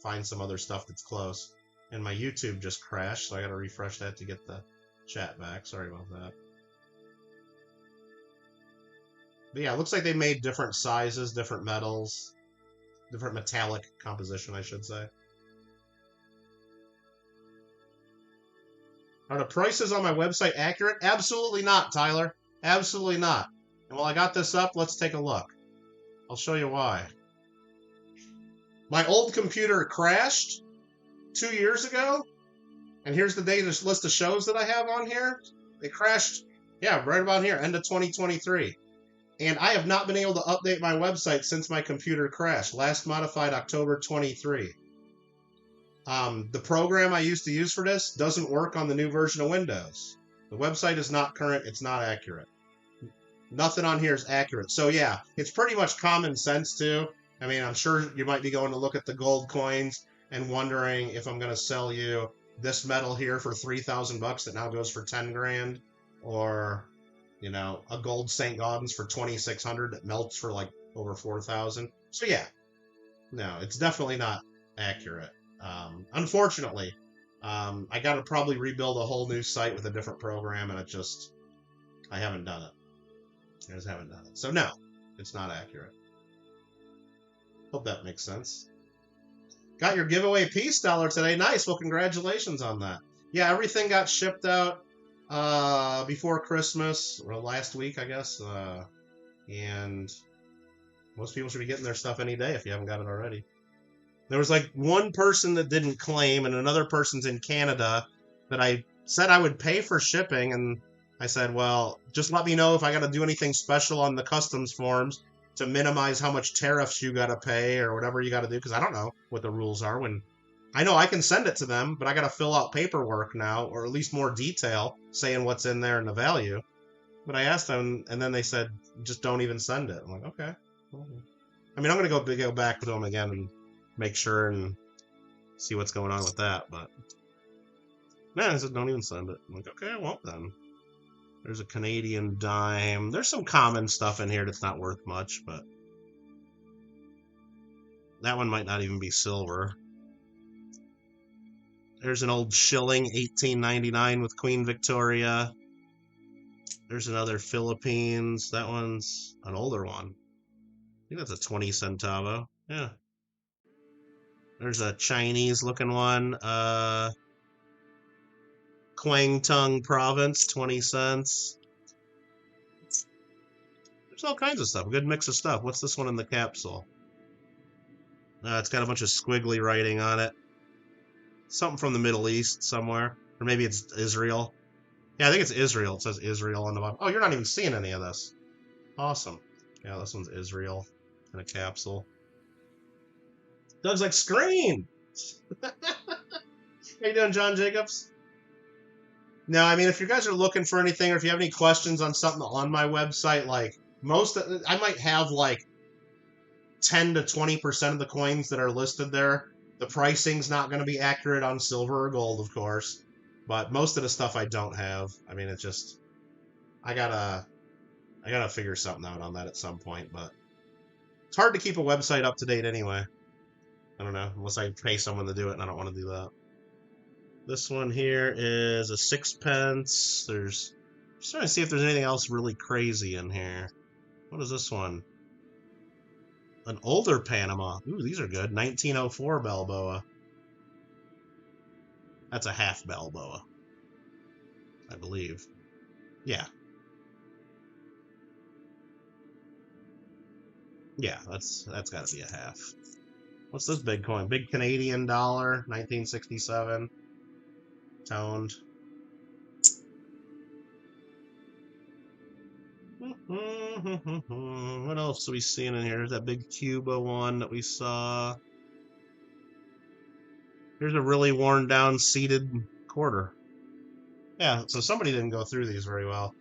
find some other stuff that's close. And my YouTube just crashed, so I got to refresh that to get the chat back. Sorry about that. But yeah, it looks like they made different sizes, different metals, different metallic composition, I should say. Are the prices on my website accurate? Absolutely not, Tyler. Absolutely not. And while I got this up, let's take a look. I'll show you why. My old computer crashed 2 years ago, and here's the data list of shows that I have on here. They crashed, yeah, right about here, end of 2023. And I have not been able to update my website since my computer crashed. Last modified October 23. The program I used to use for this doesn't work on the new version of Windows. The website is not current. It's not accurate. Nothing on here is accurate. So yeah, it's pretty much common sense too. I mean, I'm sure you might be going to look at the gold coins and wondering if I'm going to sell you this metal here for 3,000 bucks that now goes for 10 grand, or, you know, a gold St. Gaudens for 2,600 that melts for like over 4,000. So yeah, no, it's definitely not accurate. Unfortunately, I got to probably rebuild a whole new site with a different program, and I haven't done it. I just haven't done it. So no, it's not accurate. Hope that makes sense. Got your giveaway peace dollar today. Nice. Well, congratulations on that. Yeah, everything got shipped out before Christmas, or last week, I guess. And most people should be getting their stuff any day if you haven't got it already. There was like one person that didn't claim, and another person's in Canada that I said I would pay for shipping, and I said, well, just let me know if I got to do anything special on the customs forms to minimize how much tariffs you got to pay or whatever you got to do, because I don't know what the rules are. When I know I can send it to them, but I got to fill out paperwork now, or at least more detail saying what's in there and the value. But I asked them, and then they said, just don't even send it. I'm like, okay. I mean, I'm going to go back to them again and make sure and see what's going on with that. But man, I said, don't even send it. I'm like, okay, I won't then. There's a Canadian dime. There's some common stuff in here that's not worth much, but that one might not even be silver. There's an old shilling, 1899 with Queen Victoria. There's another Philippines. That one's an older one. I think that's a 20 centavo. Yeah. There's a Chinese-looking one. Kwangtung Province, 20 cents. There's all kinds of stuff. Good mix of stuff. What's this one in the capsule? It's got a bunch of squiggly writing on it. Something from the Middle East somewhere. Or maybe it's Israel. Yeah, I think it's Israel. It says Israel on the bottom. Oh, you're not even seeing any of this. Awesome. Yeah, this one's Israel in a capsule. Doug's like, scream! How you doing, John Jacobs? No, I mean, if you guys are looking for anything, or if you have any questions on something on my website, like, I might have, like, 10 to 20% of the coins that are listed there. The pricing's not going to be accurate on silver or gold, of course. But most of the stuff I don't have. I mean, it's just... I gotta figure something out on that at some point, but... It's hard to keep a website up to date anyway. I don't know, unless I pay someone to do it, and I don't want to do that. This one here is a 6-pence. I'm just trying to see if there's anything else really crazy in here. What is this one? An older Panama. Ooh, these are good. 1904 Balboa. That's a half Balboa, I believe. Yeah. Yeah, that's got to be a half. What's this big coin? Big Canadian dollar, 1967. Toned. What else are we seeing in here? There's that big Cuba one that we saw. Here's a really worn down seated quarter. Yeah, so somebody didn't go through these very well.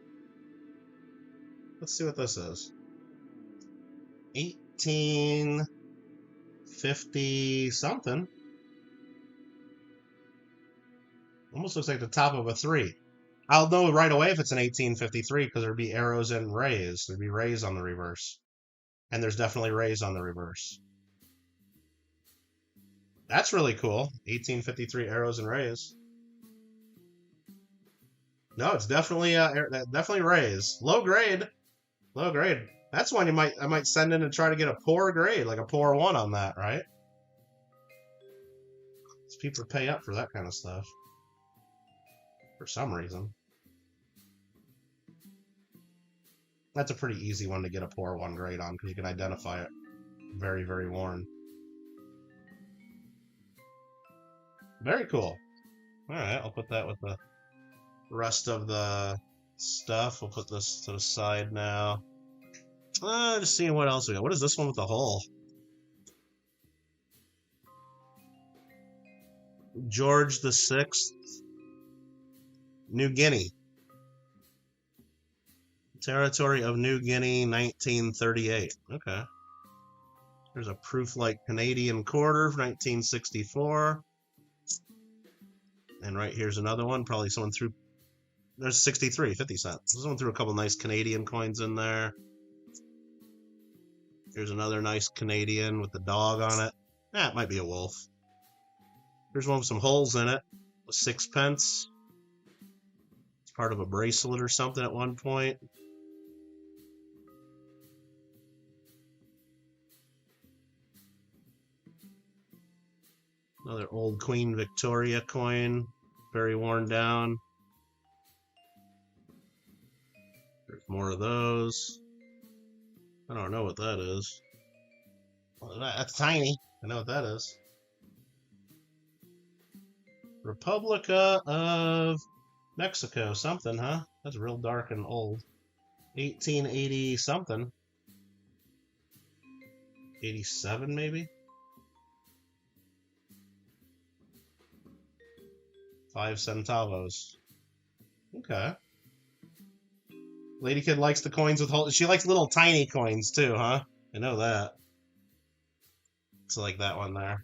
Let's see what this is. 1850 something. Almost looks like the top of a 3. I'll know right away if it's an 1853 because there'd be arrows and rays. There'd be rays on the reverse. And there's definitely rays on the reverse. That's really cool. 1853 arrows and rays. No, it's definitely rays. Low grade. Low grade. That's one I might send in and try to get a poor grade, like a poor 1 on that, right? Because people pay up for that kind of stuff. For some reason. That's a pretty easy one to get a poor 1 grade on, because you can identify it. Very, very worn. Very cool. Alright, I'll put that with the rest of the stuff. We'll put this to the side now. Just seeing what else we got. What is this one with the hole? George VI. New Guinea. Territory of New Guinea, 1938. Okay. There's a proof-like Canadian quarter, 1964. And right here's another one. Probably someone threw... There's 63, 50 cents. Someone threw a couple nice Canadian coins in there. Here's another nice Canadian with the dog on it. It might be a wolf. Here's one with some holes in it. A 6-pence. It's part of a bracelet or something at one point. Another old Queen Victoria coin. Very worn down. There's more of those. I don't know what that is. Well, that's tiny. I know what that is. Republica of Mexico something, huh? That's real dark and old. 1880 something. 87 maybe? 5 centavos. Okay. Lady Kid likes the coins with holes. She likes little tiny coins too, huh? I know that. It's like that one there.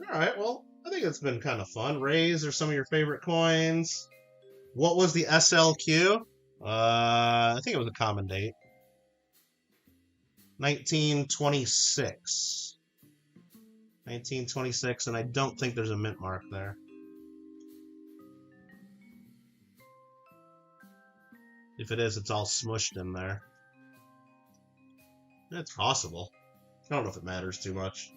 Alright, well, I think it's been kind of fun. Rays are some of your favorite coins. What was the SLQ? I think it was a common date. 1926. 1926, and I don't think there's a mint mark there. If it is, it's all smushed in there. It's possible. I don't know if it matters too much.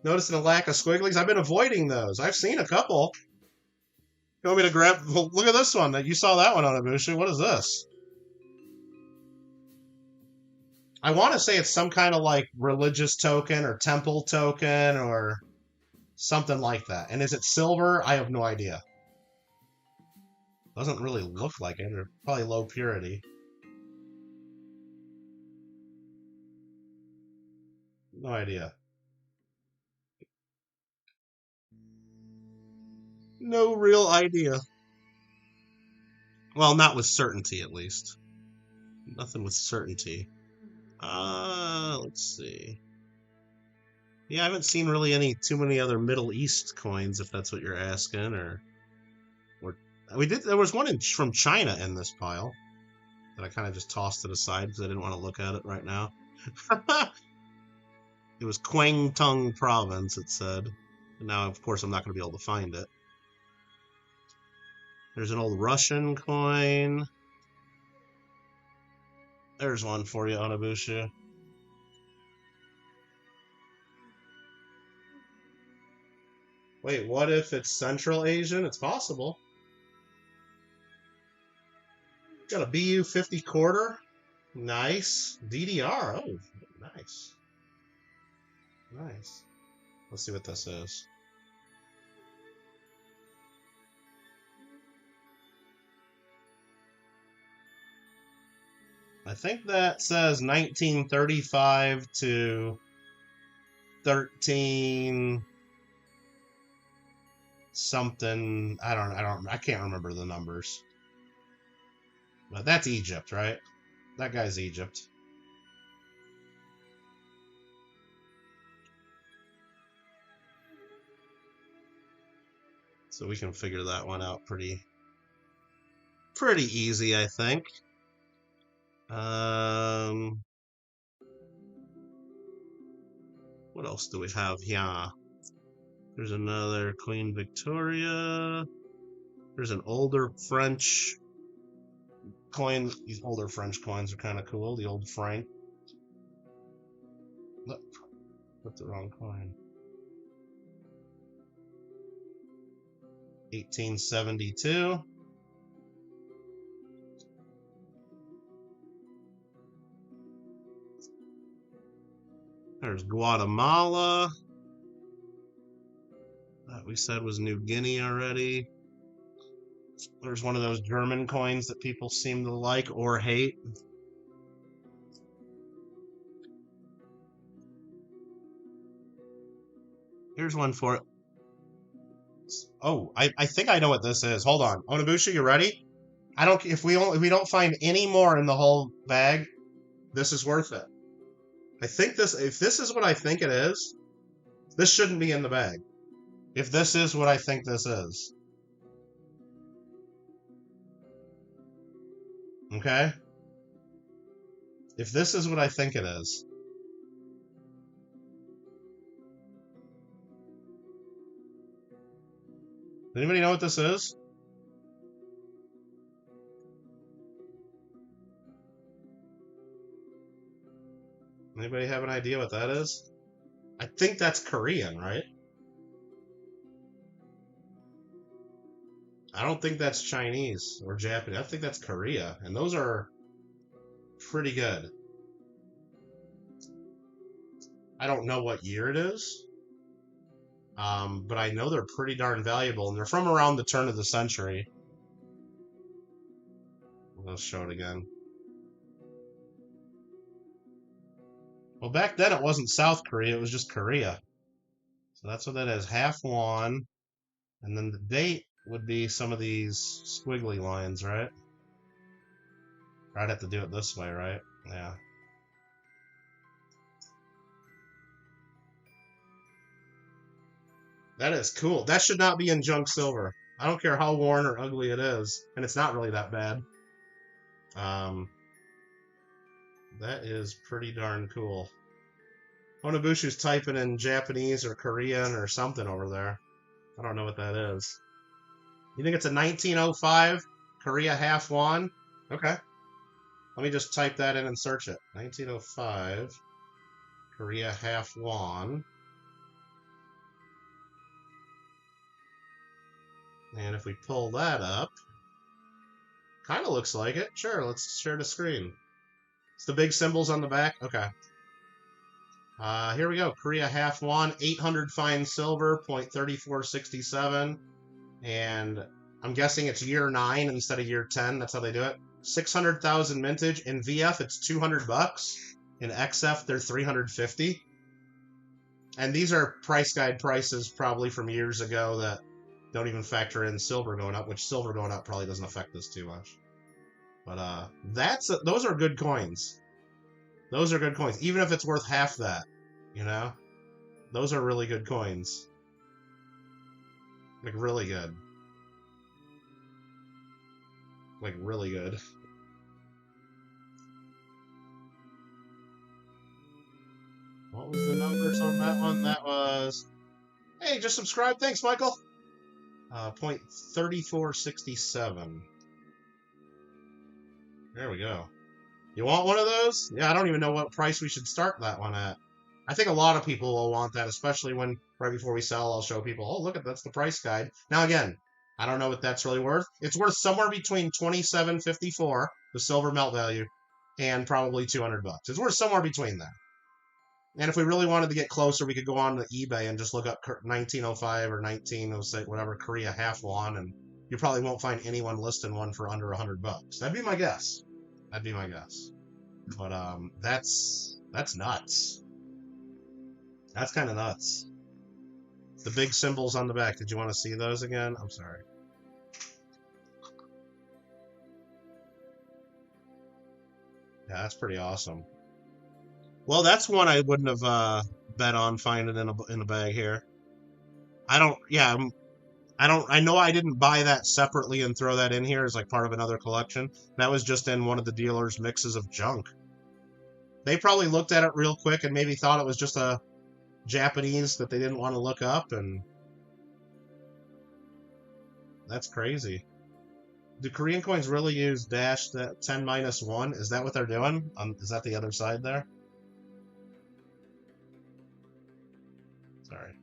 Noticing a lack of squigglies? I've been avoiding those. I've seen a couple. You want me to grab... Well, look at this one. You saw that one on Abushi. What is this? I want to say it's some kind of like religious token or temple token or something like that. And is it silver? I have no idea. Doesn't really look like it. Or probably low purity. No idea. No real idea. Well, not with certainty, at least. Nothing with certainty. Let's see. Yeah, I haven't seen really too many other Middle East coins, if that's what you're asking, or we did. There was one from China in this pile that I kind of just tossed it aside because I didn't want to look at it right now. It was Kwangtung Province, it said. And now, of course, I'm not going to be able to find it. There's an old Russian coin. There's one for you, Onabusha. Wait, what if it's Central Asian? It's possible. Got a BU 50 quarter. Nice. DDR. Oh, nice. Nice. Let's see what this is. I think that says 1935 to 13 something. I can't remember the numbers. But that's Egypt, right? That guy's Egypt. So we can figure that one out pretty easy, I think. What else do we have here? There's another Queen Victoria. There's an older French coin. These older French coins are kind of cool. The old franc. Look, put the wrong coin. 1872. There's Guatemala. That we said was New Guinea already. There's one of those German coins that people seem to like or hate. Here's one for it. Oh, I think I know what this is. Hold on. Onabusha, you ready? If we don't find any more in the whole bag, this is worth it. If this is what I think it is, this shouldn't be in the bag. If this is what I think this is. Okay? If this is what I think it is. Anybody know what this is? Anybody have an idea what that is? I think that's Korean, right? I don't think that's Chinese or Japanese. I think that's Korea. And those are pretty good. I don't know what year it is. But I know they're pretty darn valuable. And they're from around the turn of the century. Let's show it again. Well, back then it wasn't South Korea, it was just Korea. So that's what that is, half won. And then the date would be some of these squiggly lines, right? I'd have to do it this way, right? Yeah. That is cool. That should not be in junk silver. I don't care how worn or ugly it is. And it's not really that bad. That is pretty darn cool. Onabushu's typing in Japanese or Korean or something over there. I don't know what that is. You think it's a 1905 Korea half won? Okay. Let me just type that in and search it. 1905, Korea half won. And if we pull that up, kind of looks like it. Sure, let's share the screen. It's the big symbols on the back. Okay. Here we go. Korea half won, 800 fine silver, 0.3467. And I'm guessing it's year 9 instead of year 10. That's how they do it. 600,000 mintage. In VF, it's $200. In XF, they're $350. And these are price guide prices probably from years ago that don't even factor in silver going up, which silver going up probably doesn't affect this too much. But those are good coins. Those are good coins, even if it's worth half that, you know? Those are really good coins. Like, really good. Like, really good. What was the numbers on that one? That was... Hey, just subscribe. Thanks, Michael. 0.3467. There we go. You want one of those? Yeah, I don't even know what price we should start that one at. I think a lot of people will want that, especially when, right before we sell, I'll show people, oh, look at that's the price guide. Now, again, I don't know what that's really worth. It's worth somewhere between $27.54, the silver melt value, and probably $200. It's worth somewhere between there. And if we really wanted to get closer, we could go on to eBay and just look up 1905 or 1906, whatever, Korea half won, and you probably won't find anyone listing one for under $100. That'd be my guess. That'd be my guess. But that's nuts. That's kind of nuts. The big symbols on the back. Did you want to see those again? I'm sorry. Yeah, that's pretty awesome. Well, that's one I wouldn't have bet on finding in a bag here. I know I didn't buy that separately and throw that in here as like part of another collection. That was just in one of the dealer's mixes of junk. They probably looked at it real quick and maybe thought it was just a Japanese that they didn't want to look up, and that's crazy. Do Korean coins really use dash that 10-1? Is that what they're doing? Is that the other side there? Sorry.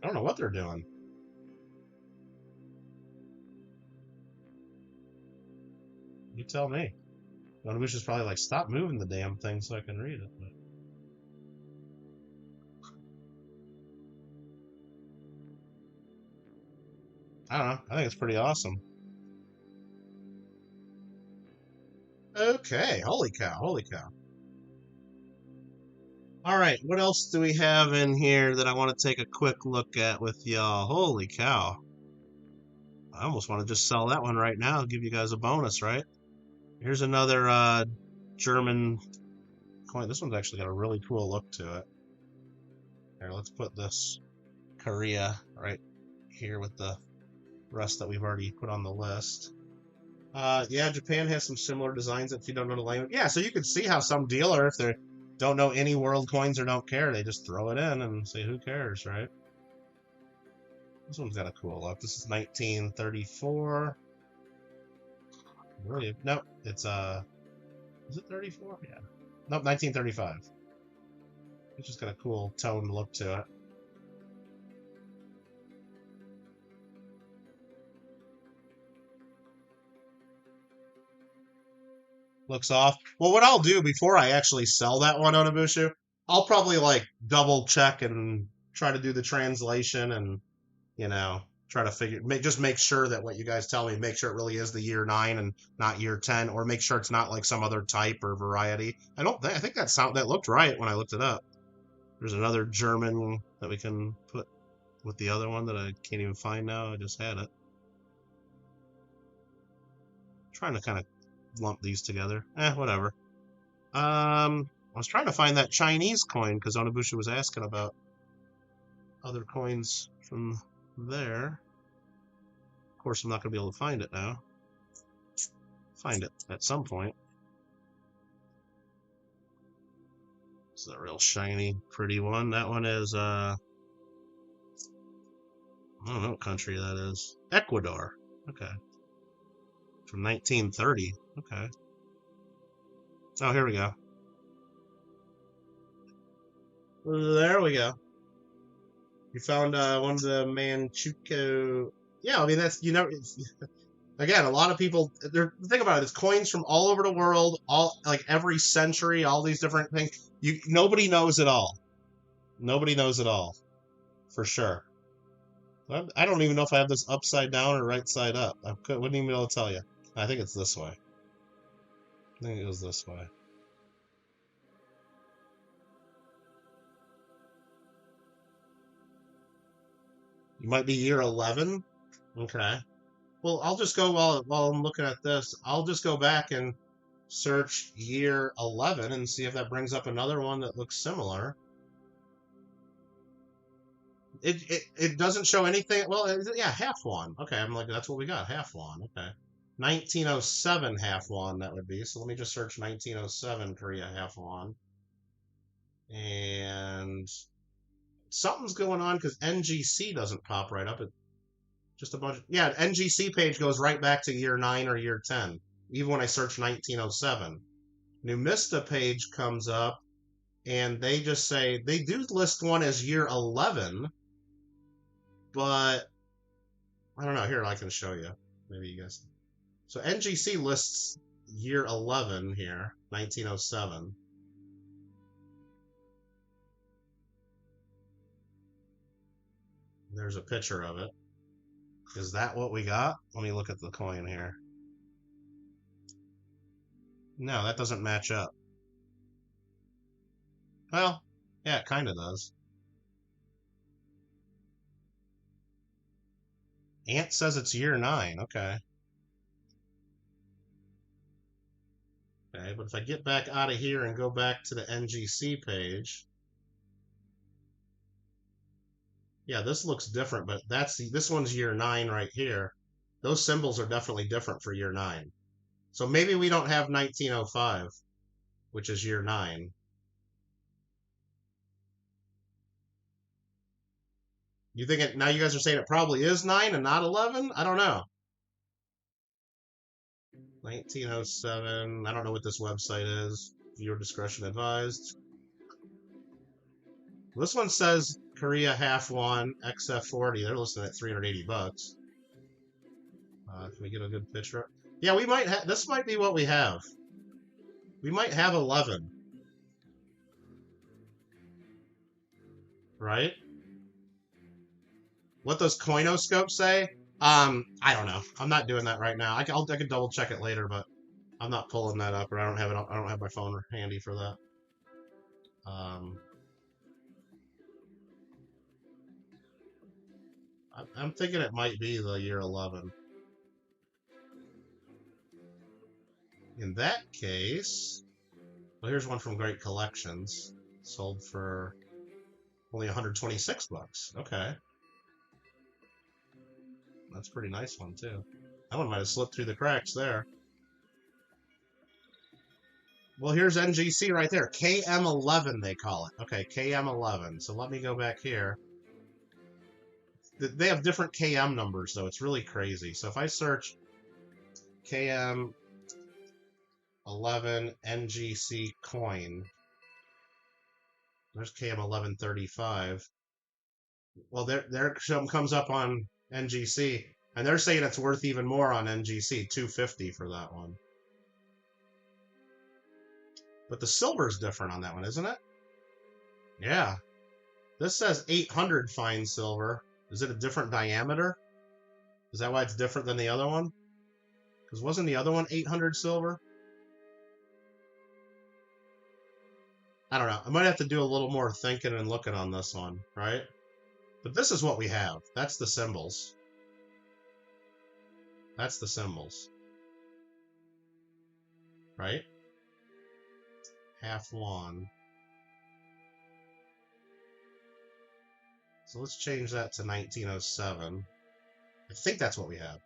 I don't know what they're doing. You tell me. Nonabush is probably like, stop moving the damn thing so I can read it. But... I don't know. I think it's pretty awesome. Okay. Holy cow. Holy cow. All right. What else do we have in here that I want to take a quick look at with y'all? Holy cow. I almost want to just sell that one right now. Give you guys a bonus, right? Here's another German coin. This one's actually got a really cool look to it. Here, let's put this Korea right here with the rest that we've already put on the list. Yeah, Japan has some similar designs if you don't know the language. Yeah, so you can see how some dealer, if they don't know any world coins or don't care, they just throw it in and say, who cares, right? This one's got a cool look. This is 1934. Really? Nope, it's is it 34? Yeah. Nope, 1935. It's just got a cool tone look to it. Looks off. Well, what I'll do before I actually sell that one on Abushu, I'll probably like double check and try to do the translation and, you know, try to just make sure that what you guys tell me, make sure it really is the year 9 and not year 10, or make sure it's not like some other type or variety. I think that looked right when I looked it up. There's another German that we can put with the other one that I can't even find now. I just had it. Trying to kind of lump these together. Whatever. I was trying to find that Chinese coin because Onabusha was asking about other coins from there. Of course, I'm not going to be able to find it now. Find it at some point. This is a real shiny, pretty one. That one is, I don't know what country that is. Ecuador. Okay. From 1930. Okay. Oh, here we go. There we go. You found one of the Manchukuo. Yeah, I mean, that's, you know, again, a lot of people, think about it, it's coins from all over the world, all, like, every century, all these different things. Nobody knows it all. Nobody knows it all, for sure. I don't even know if I have this upside down or right side up. Wouldn't even be able to tell you. I think it's this way. I think it goes this way. You might be year 11? Okay. Well, I'll just go, while I'm looking at this, I'll just go back and search year 11 and see if that brings up another one that looks similar. It doesn't show anything. Well, yeah, half one. Okay, I'm like, that's what we got, half one. Okay. 1907 half one, that would be. So let me just search 1907 Korea half one. And something's going on because NGC doesn't pop right up. It just a bunch of, yeah, NGC page goes right back to year 9 or year 10, even when I search 1907. Numista page comes up, and they just say, they do list one as year 11, but I don't know. Here, I can show you. Maybe you guys. So NGC lists year 11 here, 1907. There's a picture of it. Is that what we got? Let me look at the coin here. No, that doesn't match up. Well, yeah, it kind of does. Ant says it's year 9. Okay. Okay, but if I get back out of here and go back to the NGC page, yeah, this looks different, but this one's year 9 right here. Those symbols are definitely different for year 9. So maybe we don't have 1905, which is year 9. You think it, now you guys are saying it probably is 9 and not 11? I don't know. 1907. I don't know what this website is. Viewer discretion advised. This one says Korea half one, XF40. They're listed at $380. Can we get a good picture? Yeah, we might have. This might be what we have. We might have 11. Right? What those coinoscopes say? I don't know. I'm not doing that right now. I can double check it later, but I'm not pulling that up, or I don't have it. I don't have my phone handy for that. I'm thinking it might be the year 11. In that case, well, here's one from Great Collections, sold for only $126. Okay. That's a pretty nice one, too. That one might have slipped through the cracks there. Well, here's NGC right there. KM11, they call it. Okay, KM11. So let me go back here. They have different KM numbers, though. It's really crazy. So if I search KM11 NGC coin, there's KM1135. Well, there some comes up on NGC, and they're saying it's worth even more on NGC, $250 for that one. But the silver's different on that one, isn't it? Yeah. This says 800 fine silver. Is it a different diameter? Is that why it's different than the other one? Because wasn't the other one 800 silver? I don't know. I might have to do a little more thinking and looking on this one, right? But this is what we have. That's the symbols. That's the symbols. Right? Half one. So let's change that to 1907. I think that's what we have.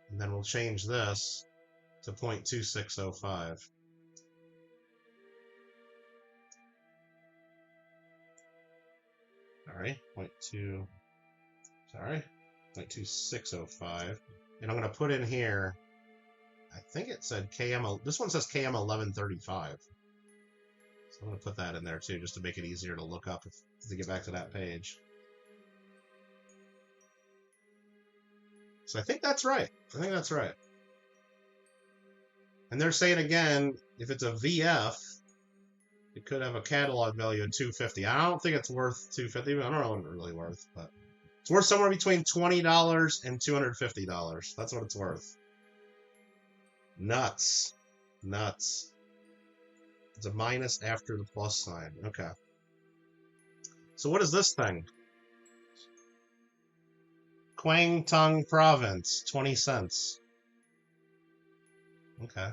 And then we'll change this to 0.2605. Sorry, 0.2. Sorry, 0.2605. And I'm going to put in here, I think it said KM, this one says KM 1135. So I'm going to put that in there too, just to make it easier to look up to get back to that page. So I think that's right. I think that's right. And they're saying again, if it's a VF, it could have a catalog value of $250. I don't think it's worth $250. I don't know what it's really worth, but it's worth somewhere between $20 and $250. That's what it's worth. Nuts. Nuts. It's a minus after the plus sign. Okay. So what is this thing? Kwangtung Province, 20 cents. Okay.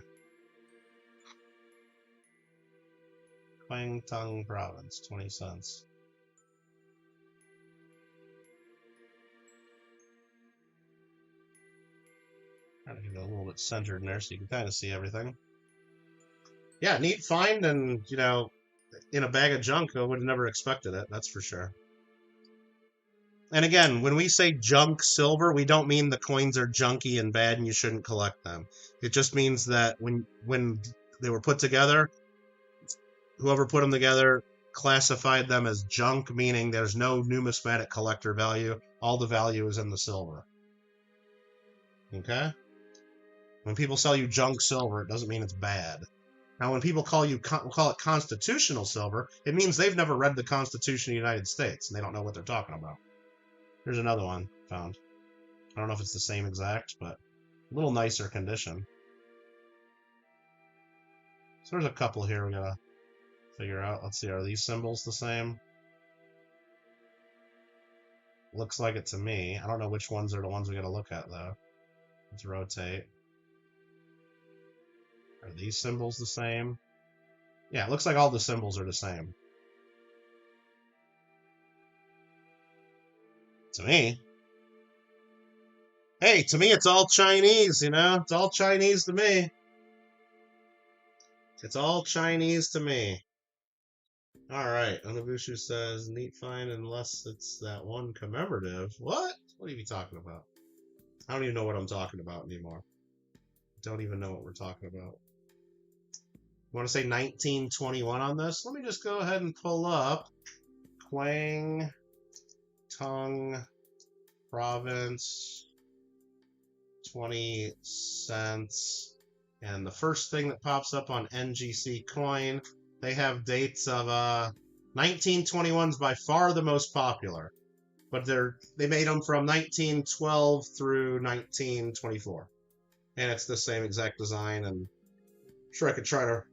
Kwangtung Province, 20 cents. Trying to get it a little bit centered in there so you can kind of see everything. Yeah, neat find, and, you know, in a bag of junk, I would have never expected it, that's for sure. And again, when we say junk silver, we don't mean the coins are junky and bad and you shouldn't collect them. It just means that when they were put together, whoever put them together classified them as junk, meaning there's no numismatic collector value. All the value is in the silver. Okay? When people sell you junk silver, it doesn't mean it's bad. Now, when people call it constitutional silver, it means they've never read the Constitution of the United States, and they don't know what they're talking about. Here's another one found. I don't know if it's the same exact, but a little nicer condition. So there's a couple here we gotta figure out. Let's see, are these symbols the same? Looks like it to me. I don't know which ones are the ones we gotta look at, though. Let's rotate. Are these symbols the same? Yeah, it looks like all the symbols are the same. To me. Hey, to me it's all Chinese, you know? It's all Chinese to me. It's all Chinese to me. Alright, Onabushu says, neat find unless it's that one commemorative. What? What are you talking about? I don't even know what I'm talking about anymore. Don't even know what we're talking about. You want to say 1921 on this? Let me just go ahead and pull up Kwangtung Province, 20 cents. And the first thing that pops up on NGC Coin, they have dates of 1921's by far the most popular. But they made them from 1912 through 1924. And it's the same exact design, and I'm sure I could try to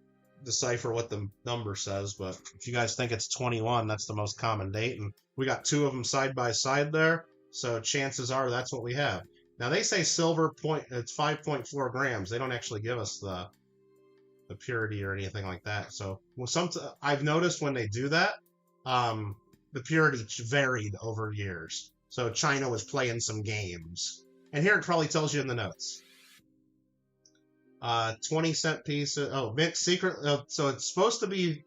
decipher what the number says, but if you guys think it's 21, that's the most common date, and we got two of them side by side there, so chances are that's what we have. Now they say silver it's 5.4 grams. They don't actually give us the purity or anything like that. So I've noticed when they do that, the purity varied over years. So China was playing some games, and here it probably tells you in the notes. 20-cent piece. Oh, mint secret. So it's supposed to be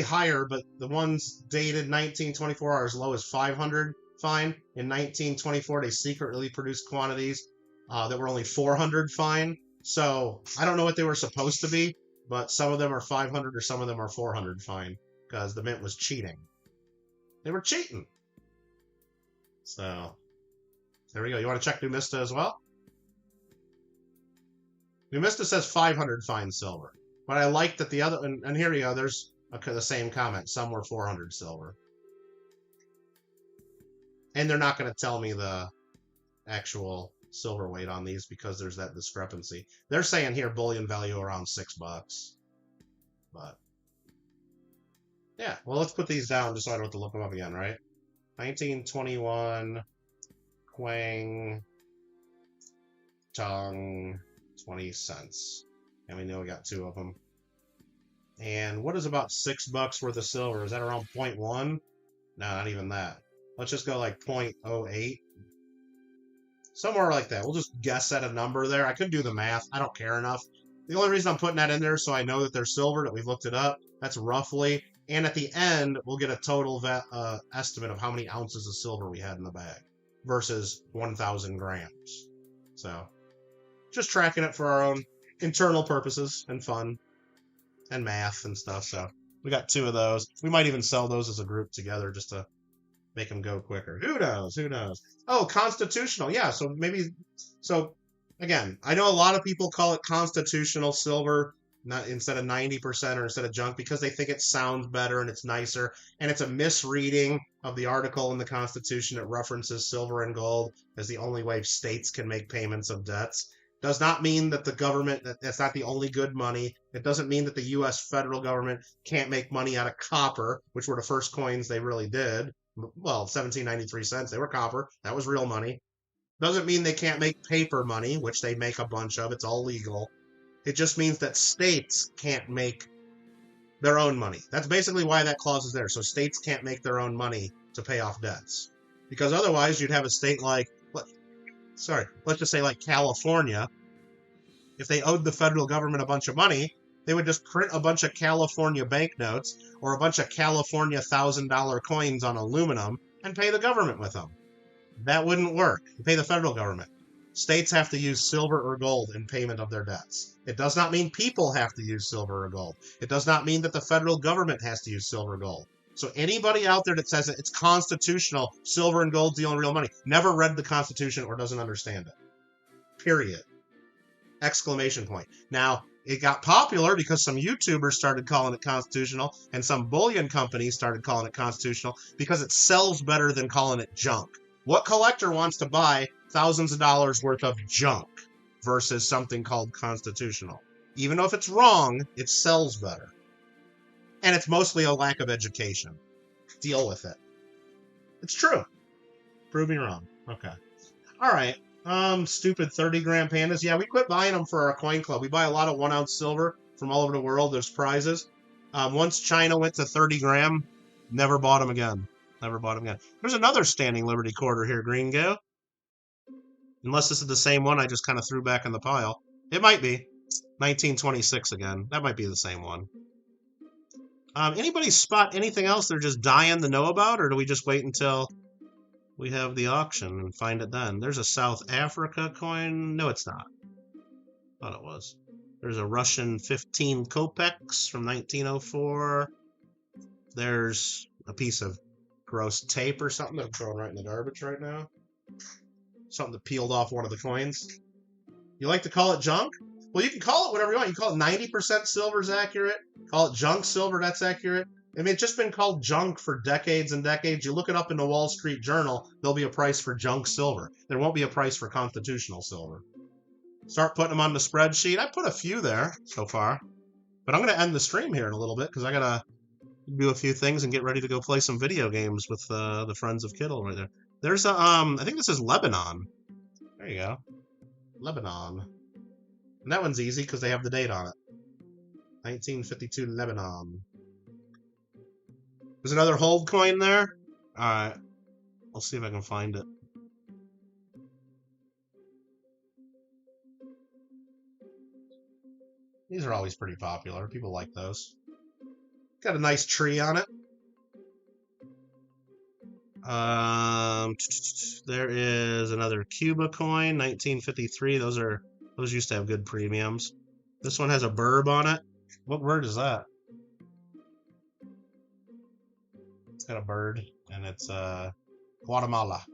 higher, but the ones dated 1924 are as low as 500 fine. In 1924, they secretly produced quantities that were only 400 fine. So I don't know what they were supposed to be, but some of them are 500 or some of them are 400 fine because the mint was cheating. They were cheating. So there we go. You want to check Numista as well? Numista says 500 fine silver, but I like that the other, and here you go, there's the same comment. Some were 400 silver. And they're not going to tell me the actual silver weight on these because there's that discrepancy. They're saying here bullion value around $6. But yeah, well, let's put these down just so I don't have to look them up again, right? 1921 Kwangtung 20 cents. And we know we got two of them. And what is about $6 worth of silver? Is that around 0.1? No, not even that. Let's just go like 0.08. Somewhere like that. We'll just guess at a number there. I could do the math. I don't care enough. The only reason I'm putting that in there is so I know that they're silver, that we've looked it up. That's roughly And at the end, we'll get a total estimate of how many ounces of silver we had in the bag versus 1,000 grams. So just tracking it for our own internal purposes and fun and math and stuff. So we got 2 of those. We might even sell those as a group together just to make them go quicker. Who knows? Who knows? Oh, constitutional. Yeah, so maybe... So, again, I know a lot of people call it constitutional silver instead of 90% or instead of junk because they think it sounds better and it's nicer. And it's a misreading of the article in the Constitution that references silver and gold as the only way states can make payments of debts. Does not mean that the government, that's not the only good money. It doesn't mean that the U.S. federal government can't make money out of copper, which were the first coins they really did. Well, 1793 cents, they were copper. That was real money. Doesn't mean they can't make paper money, which they make a bunch of. It's all legal. It just means that states can't make their own money. That's basically why that clause is there. So states can't make their own money to pay off debts. Because otherwise you'd have a state like, let's just say like California. If they owed the federal government a bunch of money, they would just print a bunch of California banknotes or a bunch of California $1,000 coins on aluminum and pay the government with them. That wouldn't work. You pay the federal government. States have to use silver or gold in payment of their debts. It does not mean people have to use silver or gold. It does not mean that the federal government has to use silver or gold. So anybody out there that says it's constitutional, silver and gold's the only real money, never read the Constitution or doesn't understand it. Period. Exclamation point. Now, it got popular because some YouTubers started calling it constitutional and some bullion companies started calling it constitutional because it sells better than calling it junk. What collector wants to buy thousands of dollars worth of junk versus something called constitutional? Even though if it's wrong, it sells better. And it's mostly a lack of education. Deal with it. It's true. Prove me wrong. Okay. All right. Stupid 30-gram pandas. Yeah, we quit buying them for our coin club. We buy a lot of 1-ounce silver from all over the world. There's prizes. Once China went to 30 gram, never bought them again. Never bought them again. There's another Standing Liberty quarter here, Gringo. Unless this is the same one I just kind of threw back in the pile. It might be. 1926 again. That might be the same one. Anybody spot anything else they're just dying to know about, or do we just wait until we have the auction and find it then? There's a South Africa coin. No, it's not. Thought it was. There's a Russian 15 kopecks from 1904. There's a piece of gross tape or something that I'm throwing right in the garbage right now. Something that peeled off one of the coins. You like to call it junk? Well, you can call it whatever you want. You can call it 90% silver is accurate. Call it junk silver, that's accurate. I mean, it's just been called junk for decades and decades. You look it up in the Wall Street Journal, there'll be a price for junk silver. There won't be a price for constitutional silver. Start putting them on the spreadsheet. I put a few there so far. But I'm going to end the stream here in a little bit because I got to do a few things and get ready to go play some video games with the friends of Kittle right there. There's a, I think this is Lebanon. There you go. Lebanon. And that one's easy because they have the date on it. 1952 Lebanon. There's another hold coin there. Alright. I'll see if I can find it. These are always pretty popular. People like those. Got a nice tree on it. There is another Cuba coin, 1953. Those used to have good premiums. This one has a burb on it. What word is that? It's got a bird, and it's Guatemala.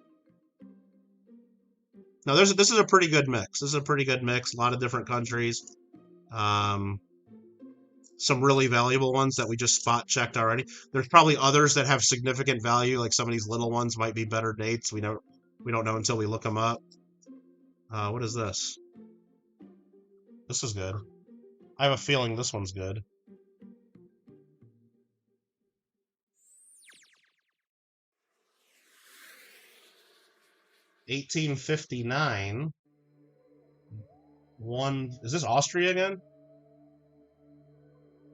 Now, this is a pretty good mix. This is a pretty good mix. A lot of different countries. Some really valuable ones that we just spot checked already. There's probably others that have significant value, like some of these little ones might be better dates. We don't know until we look them up. What is this? This is good. I have a feeling this one's good. $18.59. Is this Austria again?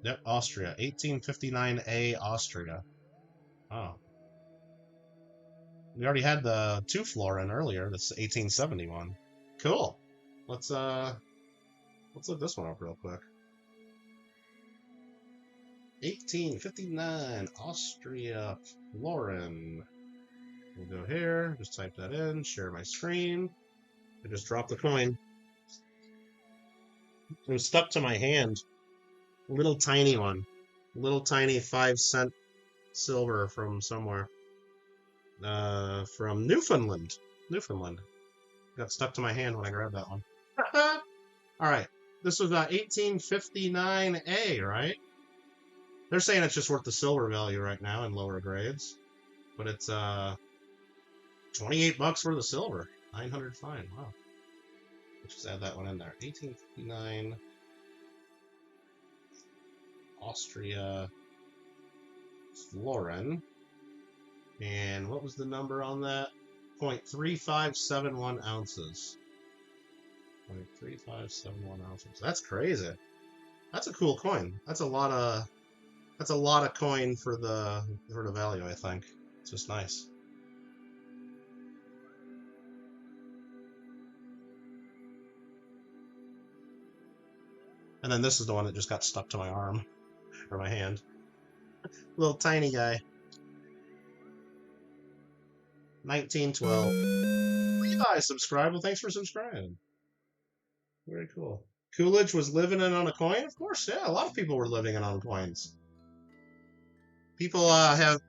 Yep, Austria. 1859A Austria. Oh. We already had the 2-florin earlier. That's 1871. Cool. Let's look this one up real quick. 1859, Austria, Florin. We'll go here, just type that in, share my screen. I just dropped the coin. It was stuck to my hand. A little tiny one. A little tiny 5-cent silver from somewhere. From Newfoundland. Newfoundland. Got stuck to my hand when I grabbed that one. Alright. This was 1859A, right? They're saying it's just worth the silver value right now in lower grades. But it's 28 bucks for the silver. 900 fine. Wow. Let's just add that one in there. 1859 Austria Florin. And what was the number on that? 0.3571 ounces. 0.3571 ounces. That's crazy. That's a cool coin. That's a lot of coin for the value, I think. It's just nice. And then this is the one that just got stuck to my arm or my hand. Little tiny guy. 1912. Levi subscribed. Well, thanks for subscribing. Very cool. Coolidge was living in on a coin? Of course, yeah. A lot of people were living in on coins. People have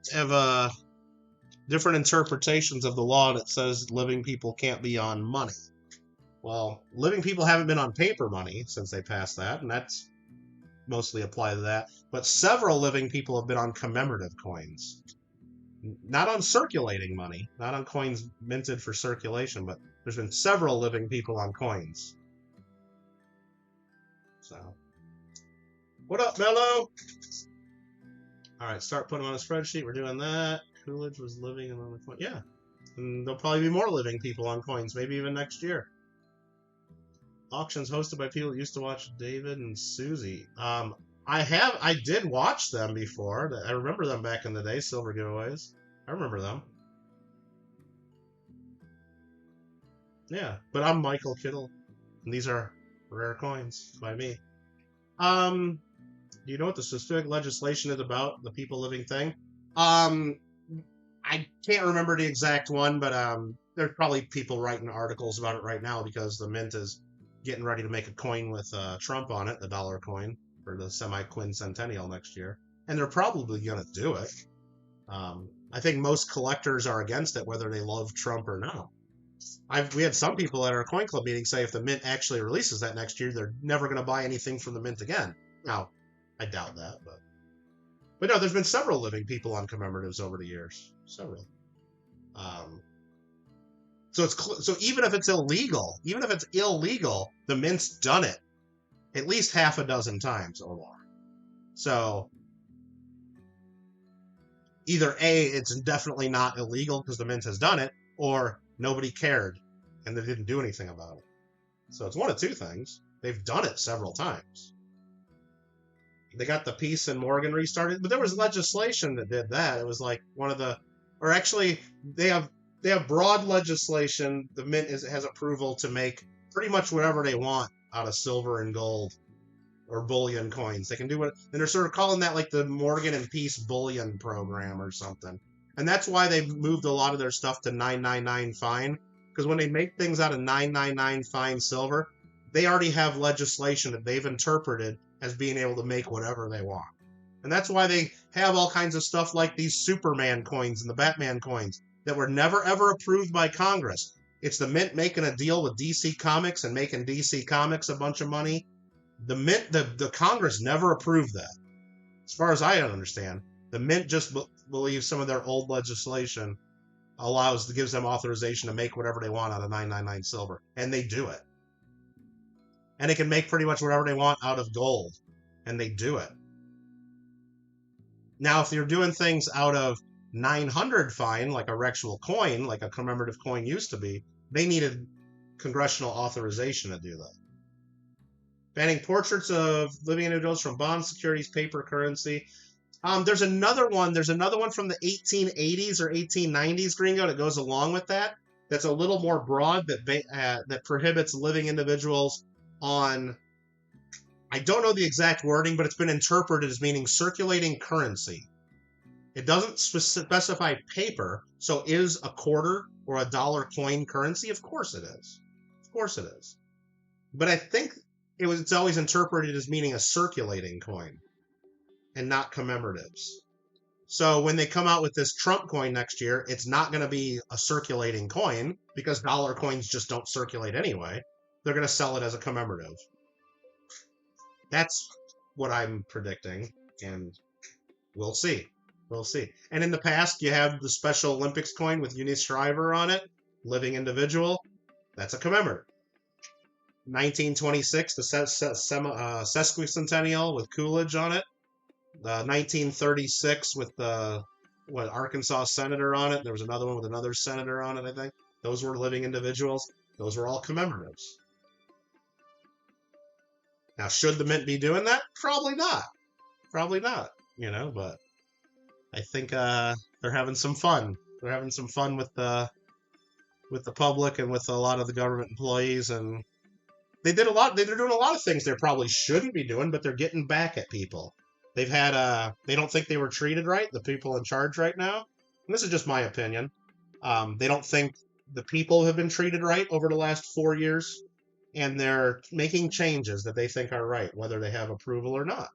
different interpretations of the law that says living people can't be on money. Well, living people haven't been on paper money since they passed that, and that's mostly applied to that. But several living people have been on commemorative coins. Not on circulating money, not on coins minted for circulation, but there's been several living people on coins. So, what up, Mello? All right, start putting them on a spreadsheet. We're doing that. Coolidge was living on a coin. Yeah, and there'll probably be more living people on coins, maybe even next year. Auctions hosted by people that used to watch David and Susie. I did watch them before. I remember them back in the day, silver giveaways. I remember them. Yeah, but I'm Michael Kittle, and these are rare coins by me. Do you know what the specific legislation is about, the people living thing? I can't remember the exact one, but there's probably people writing articles about it right now because the mint is getting ready to make a coin with Trump on it, the dollar coin, for the semi-quincentennial next year. And they're probably going to do it. I think most collectors are against it, whether they love Trump or not. We had some people at our Coin Club meeting say if the mint actually releases that next year, they're never going to buy anything from the mint again. Now, I doubt that, but no, there's been several living people on commemoratives over the years. Several. So even if it's illegal, the mint's done it at least half a dozen times or more. So either A, it's definitely not illegal because the mint has done it, or nobody cared and they didn't do anything about it. So it's one of two things. They've done it several times. They got the Peace and Morgan restarted, but there was legislation that did that. It was like they have broad legislation. The mint has approval to make pretty much whatever they want out of silver and gold or bullion coins. They can do it, and they're sort of calling that like the Morgan and Peace bullion program or something. And that's why they've moved a lot of their stuff to 999 fine, because when they make things out of 999 fine silver, they already have legislation that they've interpreted as being able to make whatever they want. And that's why they have all kinds of stuff like these Superman coins and the Batman coins that were never ever approved by Congress. It's the mint making a deal with DC Comics and making DC Comics a bunch of money. The mint, the Congress never approved that. As far as I understand, the mint just believes some of their old legislation gives them authorization to make whatever they want out of 999 silver, and they do it. And they can make pretty much whatever they want out of gold, and they do it. Now, if you're doing things out of 900 fine, like a actual coin, like a commemorative coin used to be, they needed congressional authorization to do that. Banning portraits of living individuals from bonds, securities, paper currency. There's another one from the 1880s or 1890s, Gringo, that goes along with that. That's a little more broad, that prohibits living individuals on I don't know the exact wording, but it's been interpreted as meaning circulating currency. It doesn't specify paper, so is a quarter or a dollar coin currency? Of course it is. Of course it is. But I think it's always interpreted as meaning a circulating coin and not commemoratives. So when they come out with this Trump coin next year, it's not going to be a circulating coin because dollar coins just don't circulate anyway. They're going to sell it as a commemorative. That's what I'm predicting, and we'll see. We'll see. And in the past, you have the Special Olympics coin with Eunice Shriver on it, living individual. That's a commemorative. 1926, the sesquicentennial with Coolidge on it. 1936 with the Arkansas senator on it. There was another one with another senator on it, I think. Those were living individuals. Those were all commemoratives. Now, should the Mint be doing that? Probably not. Probably not, but I think they're having some fun. They're having some fun with the public and with a lot of the government employees, and they're doing a lot of things they probably shouldn't be doing, but they're getting back at people. They've had they don't think they were treated right, the people in charge right now. And this is just my opinion. They don't think the people have been treated right over the last 4 years, and they're making changes that they think are right, whether they have approval or not.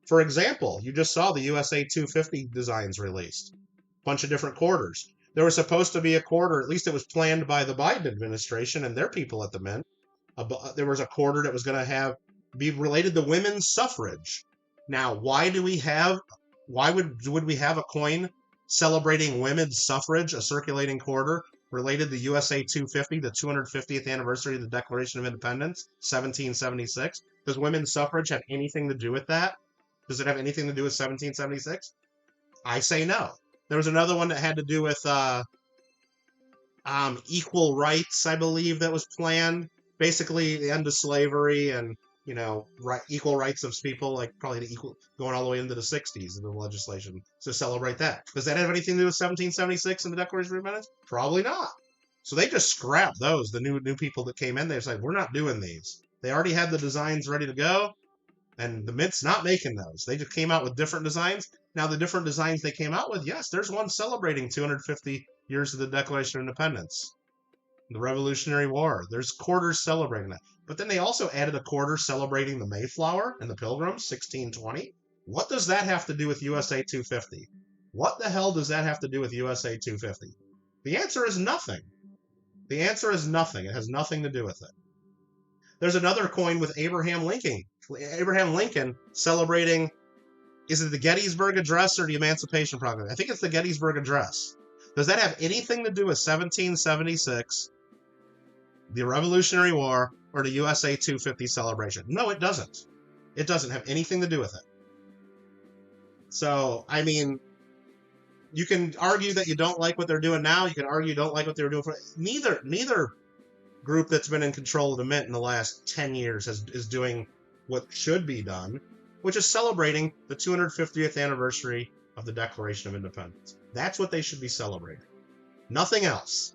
For example, you just saw the USA 250 designs released. Bunch of different quarters. There was supposed to be a quarter, at least it was planned by the Biden administration and their people at the Mint. There was a quarter that was going to be related to women's suffrage. Now, why would we have a coin celebrating women's suffrage, a circulating quarter, related to USA 250, the 250th anniversary of the Declaration of Independence, 1776? Does women's suffrage have anything to do with that? Does it have anything to do with 1776? I say no. There was another one that had to do with equal rights, I believe, that was planned. Basically, the end of slavery and equal rights of people, like probably going all the way into the 60s in the legislation to celebrate that. Does that have anything to do with 1776 and the Declaration of Independence? Probably not. So they just scrapped those. The new people that came in, they said, we're not doing these. They already had the designs ready to go, and the Mint's not making those. They just came out with different designs. Now, the different designs they came out with, yes, there's one celebrating 250 years of the Declaration of Independence, the Revolutionary War. There's quarters celebrating that. But then they also added a quarter celebrating the Mayflower and the Pilgrims, 1620. What does that have to do with USA 250? What the hell does that have to do with USA 250? The answer is nothing. The answer is nothing. It has nothing to do with it. There's another coin with Abraham Lincoln. Abraham Lincoln celebrating, is it the Gettysburg Address or the Emancipation Proclamation? I think it's the Gettysburg Address. Does that have anything to do with 1776, the Revolutionary War, or the USA 250 celebration? No, it doesn't. It doesn't have anything to do with it. So, I mean, you can argue that you don't like what they're doing now. You can argue you don't like what they were doing for neither group that's been in control of the Mint in the last 10 years is doing what should be done, which is celebrating the 250th anniversary of the Declaration of Independence. That's what they should be celebrating. Nothing else.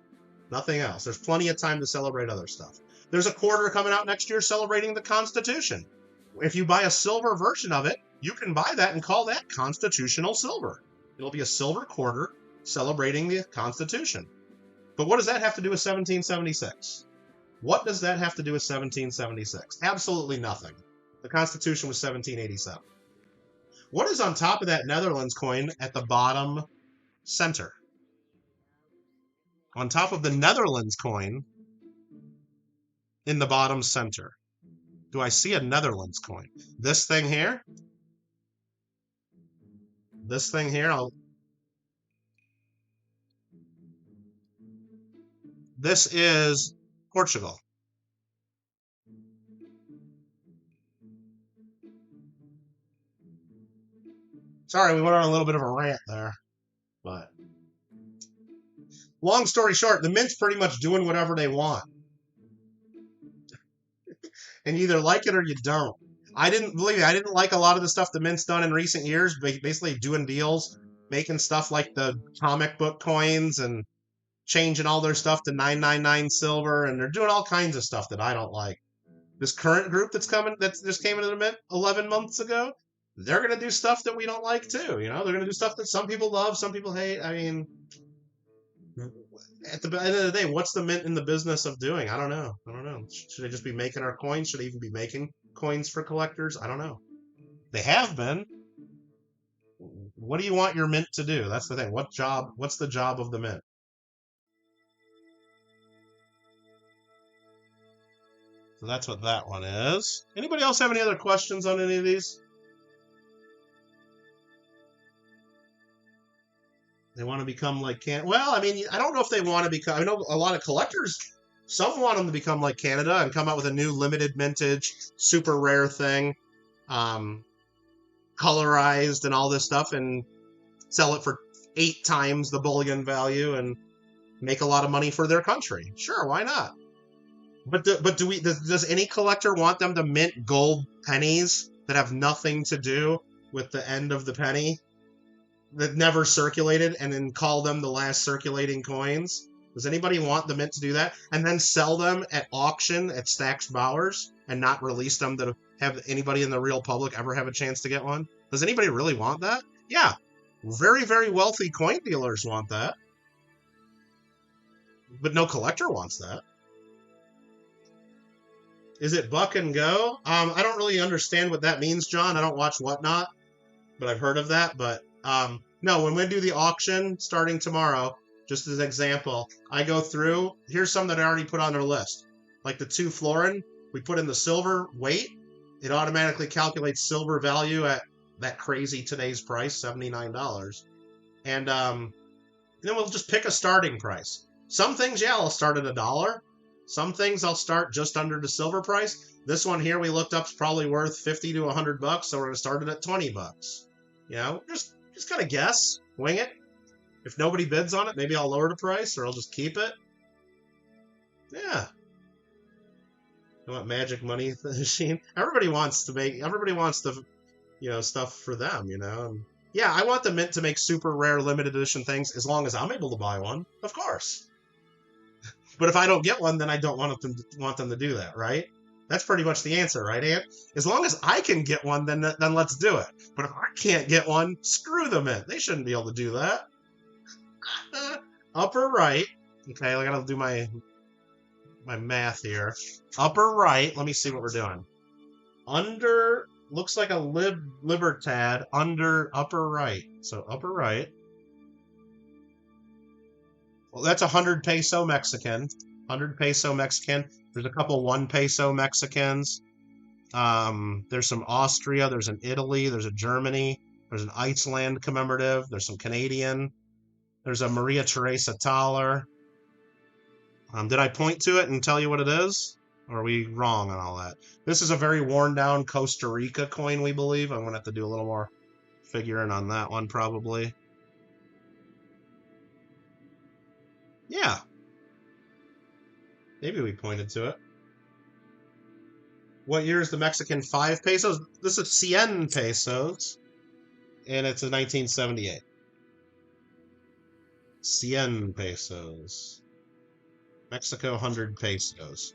Nothing else. There's plenty of time to celebrate other stuff. There's a quarter coming out next year celebrating the Constitution. If you buy a silver version of it, you can buy that and call that constitutional silver. It'll be a silver quarter celebrating the Constitution. But what does that have to do with 1776? What does that have to do with 1776? Absolutely nothing. The Constitution was 1787. What is on top of that Netherlands coin at the bottom center? On top of the Netherlands coin in the bottom center, do I see a Netherlands coin? This thing here? This thing here? This is Portugal. Sorry, we went on a little bit of a rant there, but long story short, the Mint's pretty much doing whatever they want. And you either like it or you don't. I didn't like a lot of the stuff the Mint's done in recent years, basically doing deals, making stuff like the comic book coins and changing all their stuff to 999 silver, and they're doing all kinds of stuff that I don't like. This current group that's coming, that just came into the mint 11 months ago, they're going to do stuff that we don't like too. You know, they're going to do stuff that some people love, some people hate. I mean, at the end of the day, what's the mint in the business of doing? I don't know. I don't know. Should they just be making our coins? Should they even be making coins for collectors? I don't know. They have been. What do you want your mint to do? That's the thing. What's the job of the mint? So that's what that one is. Anybody else have any other questions on any of these? They want to become like Canada. Well, I mean, I don't know if they want to become. I know a lot of collectors. Some want them to become like Canada and come out with a new limited mintage, super rare thing, colorized and all this stuff, and sell it for 8 times the bullion value and make a lot of money for their country. Sure, why not? But does any collector want them to mint gold pennies that have nothing to do with the end of the penny, that never circulated, and then call them the last circulating coins? Does anybody want the mint to do that and then sell them at auction at Stack's Bowers and not release them to have anybody in the real public ever have a chance to get one? Does anybody really want that? Yeah, very, very wealthy coin dealers want that, but no collector wants that. Is it buck and go? I don't really understand what that means, John. I don't watch Whatnot, but I've heard of that. But no, when we do the auction starting tomorrow, just as an example, I go through. Here's some that I already put on their list. Like the 2 florin, we put in the silver weight. It automatically calculates silver value at that crazy today's price, $79. And then we'll just pick a starting price. Some things, yeah, I'll start at $1. Some things I'll start just under the silver price. This one here we looked up is probably worth $50 to $100, so we're gonna start it at $20. You know, just kind of guess, wing it. If nobody bids on it, maybe I'll lower the price, or I'll just keep it. Yeah. You want magic money machine? Everybody wants the, you know, stuff for them, you know. And yeah, I want the mint to make super rare limited edition things as long as I'm able to buy one, of course. But if I don't get one, then I don't want them to do that, right? That's pretty much the answer, right, Ant? As long as I can get one, then let's do it. But if I can't get one, screw the mint. They shouldn't be able to do that. Upper right. Okay, I gotta do my math here. Upper right. Let me see what we're doing. Under, looks like a Libertad under upper right. So upper right. Well, that's 100 peso Mexican. 100 peso Mexican. There's a couple 1 peso Mexicans. There's some Austria. There's an Italy. There's a Germany. There's an Iceland commemorative. There's some Canadian. There's a Maria Teresa Thaler. Did I point to it and tell you what it is? Or are we wrong on all that? This is a very worn down Costa Rica coin, we believe. I'm going to have to do a little more figuring on that one probably. Yeah. Maybe we pointed to it. What year is the Mexican 5 pesos? This is 100 pesos, and it's a 1978. 100 pesos. Mexico 100 pesos.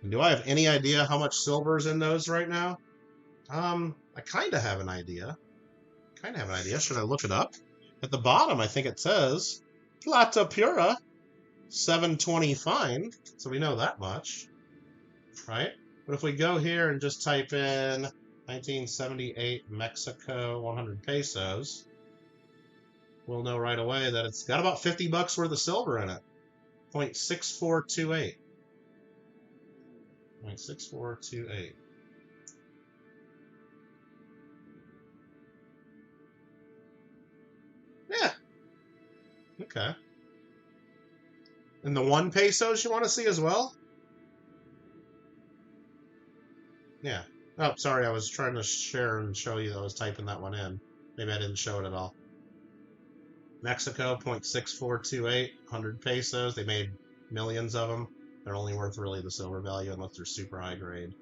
And do I have any idea how much silver is in those right now? I kind of have an idea. Should I look it up? At the bottom, I think it says Plata Pura. 720 fine, so we know that much, right? But if we go here and just type in 1978 Mexico 100 pesos, we'll know right away that it's got about $50 worth of silver in it. 0.6428. 0.6428. Yeah. Okay. And the 1 pesos you want to see as well? Yeah. Oh, sorry, I was trying to share and show you that I was typing that one in. Maybe I didn't show it at all. Mexico, 0.6428, 100 pesos. They made millions of them. They're only worth really the silver value unless they're super high grade.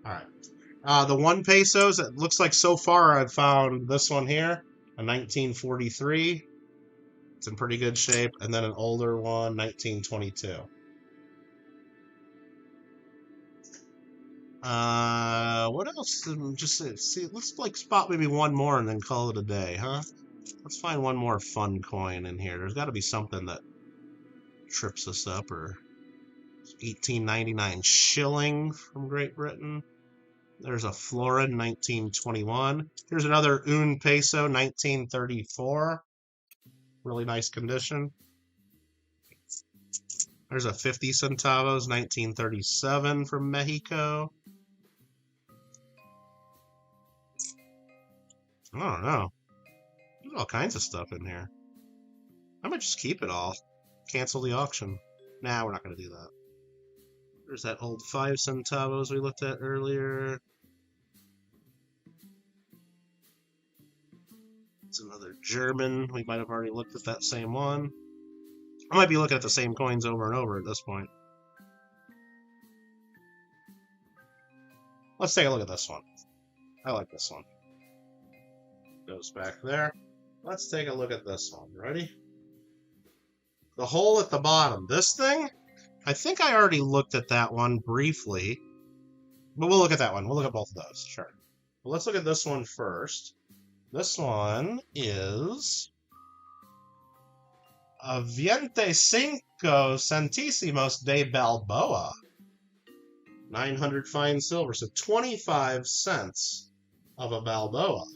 All right. The 1 pesos, it looks like so far I've found this one here, a 1943. It's in pretty good shape. And then an older one, 1922. What else? Just see. Let's like spot maybe one more and then call it a day, huh? Let's find one more fun coin in here. There's got to be something that trips us up. Or 1899 shilling from Great Britain. There's a florin 1921. Here's another un peso 1934. Really nice condition. There's a 50 centavos 1937 from Mexico. I don't know. There's all kinds of stuff in here. I might just keep it all. Cancel the auction. Nah, we're not going to do that. There's that old 5 centavos we looked at earlier. It's another German. We might have already looked at that same one. I might be looking at the same coins over and over at this point. Let's take a look at this one. I like this one. Goes back there. Let's take a look at this one. Ready? The hole at the bottom. This thing? I think I already looked at that one briefly. But we'll look at that one. We'll look at both of those. Sure. Well, let's look at this one first. This one is a 25 centésimos de Balboa. 900 fine silver. So 25 cents of a Balboa.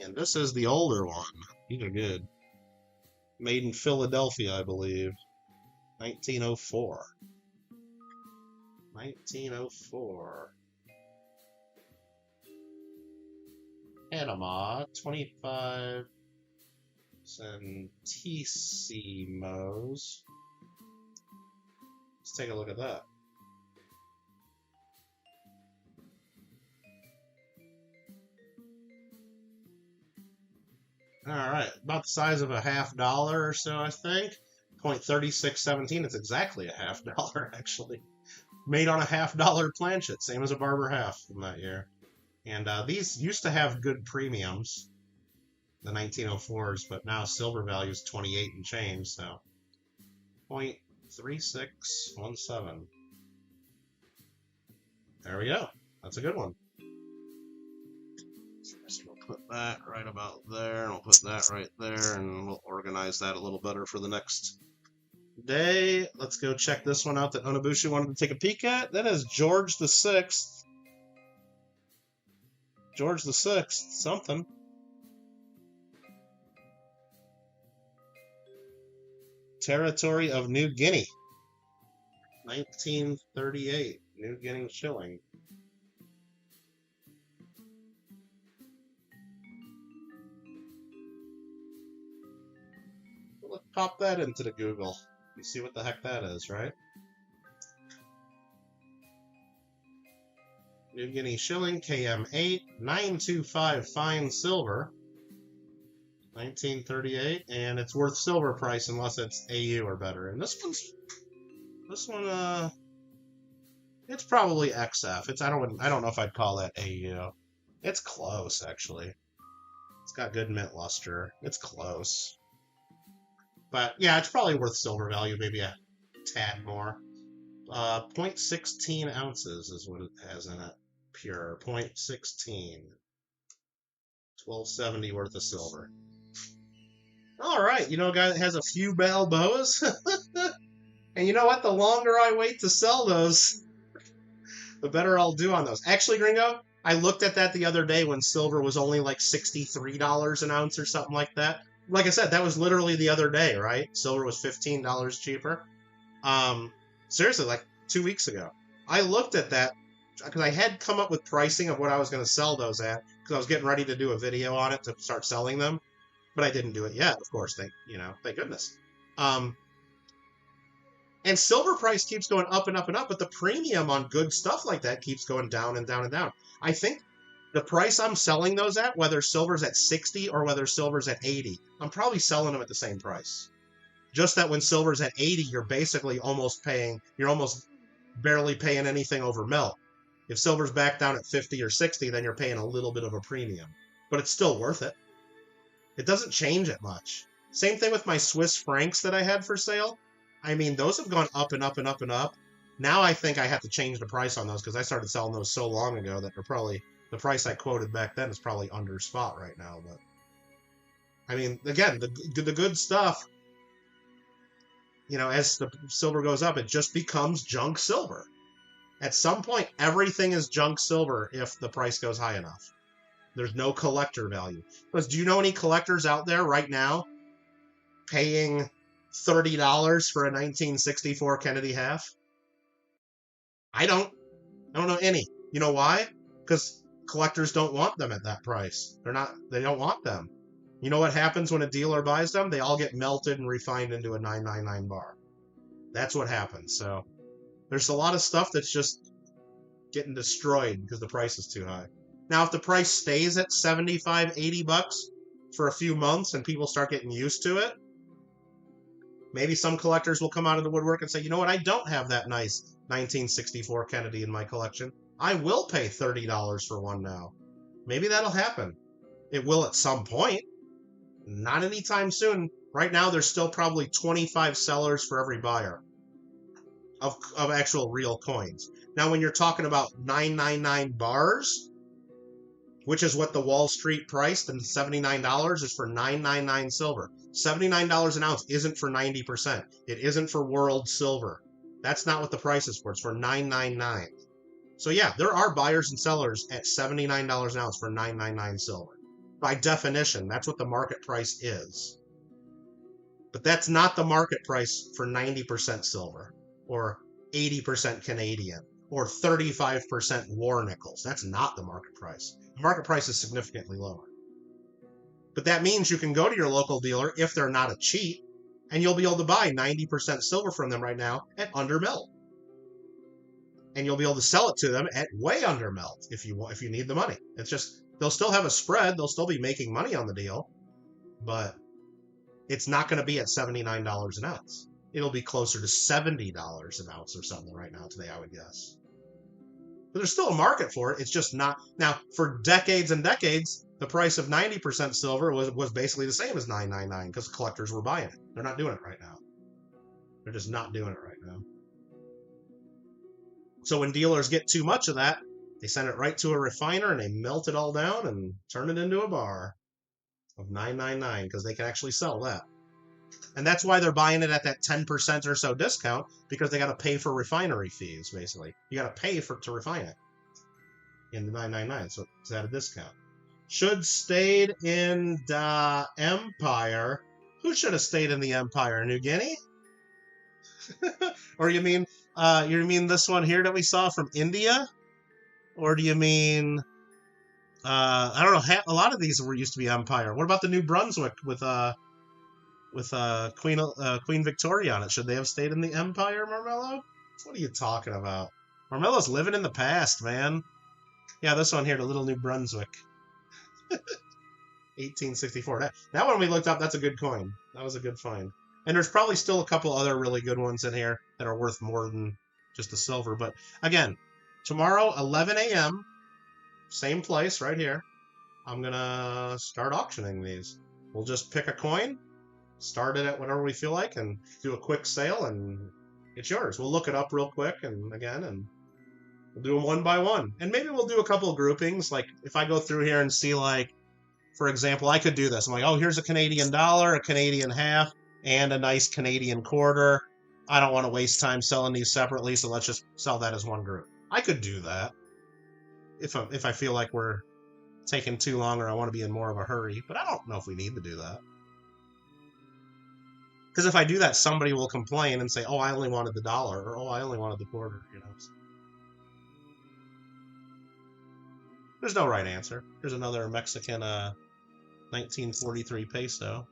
And this is the older one. These are good. Made in Philadelphia, I believe. 1904. 1904. Panama, 25 centésimos. Let's take a look at that. All right, about the size of a $50 or so, I think. 0.3617. It's exactly a $50, actually. Made on a $50 planchet, same as a Barber half from that year. And these used to have good premiums, the 1904s, but now silver value is 28 and change, so 0.3617. There we go. That's a good one. So we'll put that right about there, and we'll put that right there, and we'll organize that a little better for the next day. Let's go check this one out that Onobushi wanted to take a peek at. That is George the Sixth. George the Sixth, something. Territory of New Guinea. 1938. New Guinea shilling. Let's pop that into the Google. You see what the heck that is, right? New Guinea shilling, KM8, 925 fine silver, 1938, and it's worth silver price unless it's AU or better. And this one, it's probably XF. I don't know if I'd call that AU. It's close, actually. It's got good mint luster. It's close. But yeah, it's probably worth silver value, maybe a tad more. 0.16 ounces is what it has in it. Pure 0.16. 1270 worth of silver. All right, you know, a guy that has a few Balboas. And you know what? The longer I wait to sell those, the better I'll do on those. Actually, Gringo, I looked at that the other day when silver was only like $63 an ounce or something like that. Like I said, that was literally the other day, right? Silver was $15 cheaper. Seriously, like 2 weeks ago. I looked at that because I had come up with pricing of what I was going to sell those at because I was getting ready to do a video on it to start selling them, but I didn't do it yet, of course. Thank goodness. And silver price keeps going up and up and up, but the premium on good stuff like that keeps going down and down and down. I think the price I'm selling those at, whether silver's at 60 or whether silver's at 80, I'm probably selling them at the same price. Just that when silver's at 80, you're basically almost barely paying anything over melt. If silver's back down at 50 or 60, then you're paying a little bit of a premium. But it's still worth it. It doesn't change it much. Same thing with my Swiss francs that I had for sale. I mean, those have gone up and up and up and up. Now I think I have to change the price on those because I started selling those so long ago that they're probably, the price I quoted back then is probably under spot right now. But I mean, again, the good stuff, you know, as the silver goes up, it just becomes junk silver. At some point, everything is junk silver if the price goes high enough. There's no collector value. Because do you know any collectors out there right now paying $30 for a 1964 Kennedy half? I don't know any. You know why? Because collectors don't want them at that price. They don't want them. You know what happens when a dealer buys them? They all get melted and refined into a 999 bar. That's what happens. So there's a lot of stuff that's just getting destroyed because the price is too high. Now, if the price stays at 75, 80 bucks for a few months and people start getting used to it, maybe some collectors will come out of the woodwork and say, you know what, I don't have that nice 1964 Kennedy in my collection. I will pay $30 for one now. Maybe that'll happen. It will at some point. Not anytime soon. Right now, there's still probably 25 sellers for every buyer of actual real coins. Now, when you're talking about 999 bars, which is what the Wall Street priced, and $79 is for 999 silver. $79 an ounce isn't for 90%. It isn't for world silver. That's not what the price is for. It's for 999. So yeah, there are buyers and sellers at $79 an ounce for 999 silver. By definition, that's what the market price is. But that's not the market price for 90% silver, or 80% Canadian, or 35% war nickels. That's not the market price. The market price is significantly lower. But that means you can go to your local dealer, if they're not a cheat, and you'll be able to buy 90% silver from them right now at under melt. And you'll be able to sell it to them at way under melt if you need the money. It's just, they'll still have a spread, they'll still be making money on the deal, but it's not going to be at $79 an ounce. It'll be closer to $70 an ounce or something right now today, I would guess. But there's still a market for it. It's just not. Now, for decades and decades, the price of 90% silver was basically the same as $9.99 because collectors were buying it. They're not doing it right now. They're just not doing it right now. So when dealers get too much of that, they send it right to a refiner and they melt it all down and turn it into a bar of $9.99 because they can actually sell that. And that's why they're buying it at that 10% or so discount, because they got to pay for refinery fees, basically. You got to pay to refine it in the $9.99, so it's at a discount. Should stayed in the Empire. Who should have stayed in the Empire? New Guinea? Or you mean this one here that we saw from India? Or do you mean I don't know, a lot of these used to be Empire. What about the New Brunswick with Queen Victoria on it? Should they have stayed in the Empire, Marmello? What are you talking about? Marmello's living in the past, man. Yeah, this one here, the little New Brunswick. 1864. That one we looked up, that's a good coin. That was a good find. And there's probably still a couple other really good ones in here that are worth more than just the silver. But again, tomorrow, 11 a.m., same place right here, I'm going to start auctioning these. We'll just pick a coin, start it at whatever we feel like, and do a quick sale, and it's yours. We'll look it up real quick, and we'll do them one by one. And maybe we'll do a couple of groupings. Like, if I go through here and see, like, for example, I could do this. I'm like, oh, here's a Canadian dollar, a Canadian half, and a nice Canadian quarter. I don't want to waste time selling these separately, so let's just sell that as one group. I could do that if I feel like we're taking too long or I want to be in more of a hurry, but I don't know if we need to do that. Because if I do that, somebody will complain and say, oh, I only wanted the dollar, or oh, I only wanted the quarter, you know. There's no right answer. There's another Mexican 1943 peso.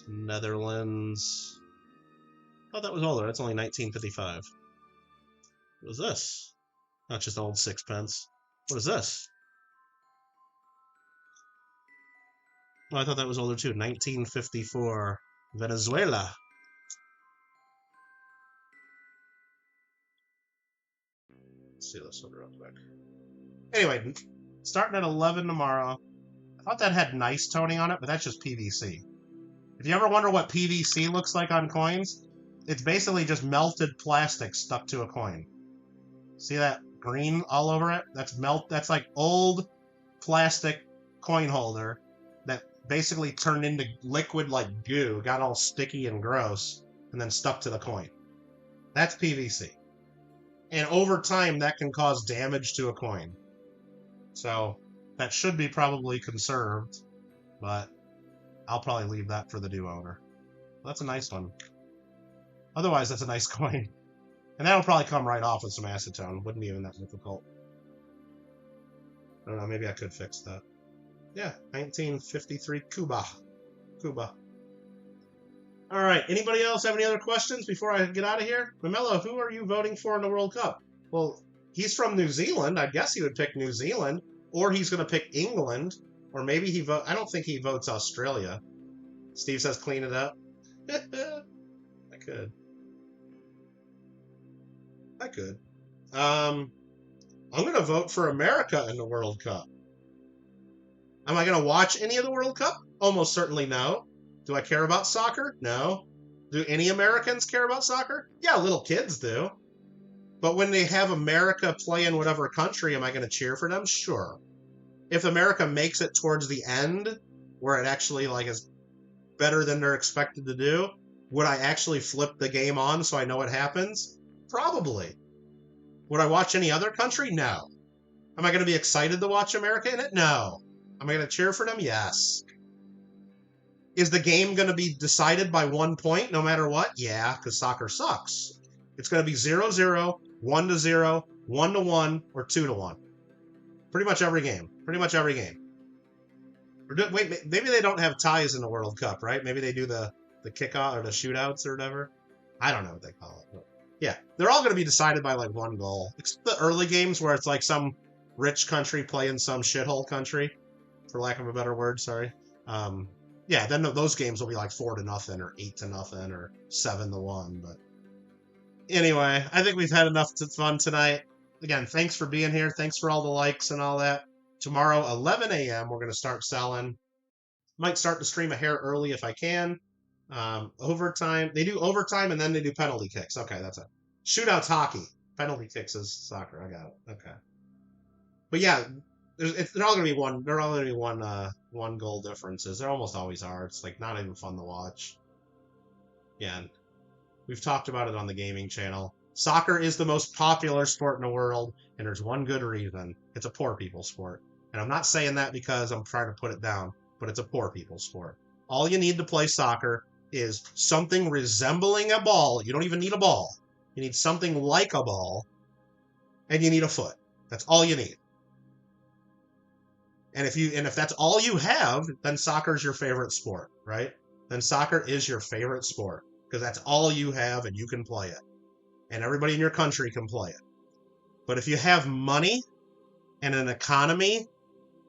Netherlands. Oh, that was older. That's only 1955. What is this? Not just old sixpence. What is this? Oh, I thought that was older too. 1954. Venezuela. Let's see this one real quick. Anyway, starting at 11 tomorrow. I thought that had nice toning on it, but that's just PVC. If you ever wonder what PVC looks like on coins, it's basically just melted plastic stuck to a coin. See that green all over it? That's like old plastic coin holder that basically turned into liquid like goo, got all sticky and gross, and then stuck to the coin. That's PVC. And over time, that can cause damage to a coin. So that should be probably conserved, but I'll probably leave that for the new owner. That's a nice one. Otherwise, that's a nice coin. And that'll probably come right off with some acetone. Wouldn't be even that difficult. I don't know, maybe I could fix that. Yeah, 1953 Cuba. Cuba. All right, anybody else have any other questions before I get out of here? Mamelo, who are you voting for in the World Cup? Well, he's from New Zealand. I guess he would pick New Zealand. Or he's going to pick England. Or maybe I don't think he votes Australia. Steve says clean it up. I could. I'm going to vote for America in the World Cup. Am I going to watch any of the World Cup? Almost certainly no. Do I care about soccer? No. Do any Americans care about soccer? Yeah, little kids do. But when they have America play in whatever country, am I going to cheer for them? Sure. If America makes it towards the end, where it actually is better than they're expected to do, would I actually flip the game on so I know what happens? Probably. Would I watch any other country? No. Am I going to be excited to watch America in it? No. Am I going to cheer for them? Yes. Is the game going to be decided by 1 point no matter what? Yeah, because soccer sucks. It's going to be 0-0, 1-0, 1-1, or 2-1. Pretty much every game. Wait, maybe they don't have ties in the World Cup, right? Maybe they do the kickoff or the shootouts or whatever. I don't know what they call it. But yeah, they're all going to be decided by 1 goal. Except the early games where it's like some rich country playing some shithole country, for lack of a better word, sorry. Yeah, then those games will be 4-0 or 8-0 or 7-1. But anyway, I think we've had enough fun tonight. Again, thanks for being here. Thanks for all the likes and all that. Tomorrow, 11 a.m., we're going to start selling. Might start to stream a hair early if I can. Overtime. They do overtime and then they do penalty kicks. Okay, that's it. Shootouts hockey. Penalty kicks is soccer. I got it. Okay. But yeah, they're all going to be one. They're all going to be one goal differences. There almost always are. It's not even fun to watch. Yeah, we've talked about it on the gaming channel. Soccer is the most popular sport in the world, and there's one good reason. It's a poor people's sport. And I'm not saying that because I'm trying to put it down, but it's a poor people's sport. All you need to play soccer is something resembling a ball. You don't even need a ball. You need something like a ball, and you need a foot. That's all you need. And if that's all you have, then soccer is your favorite sport, right? Then soccer is your favorite sport because that's all you have and you can play it. And everybody in your country can play it. But if you have money and an economy,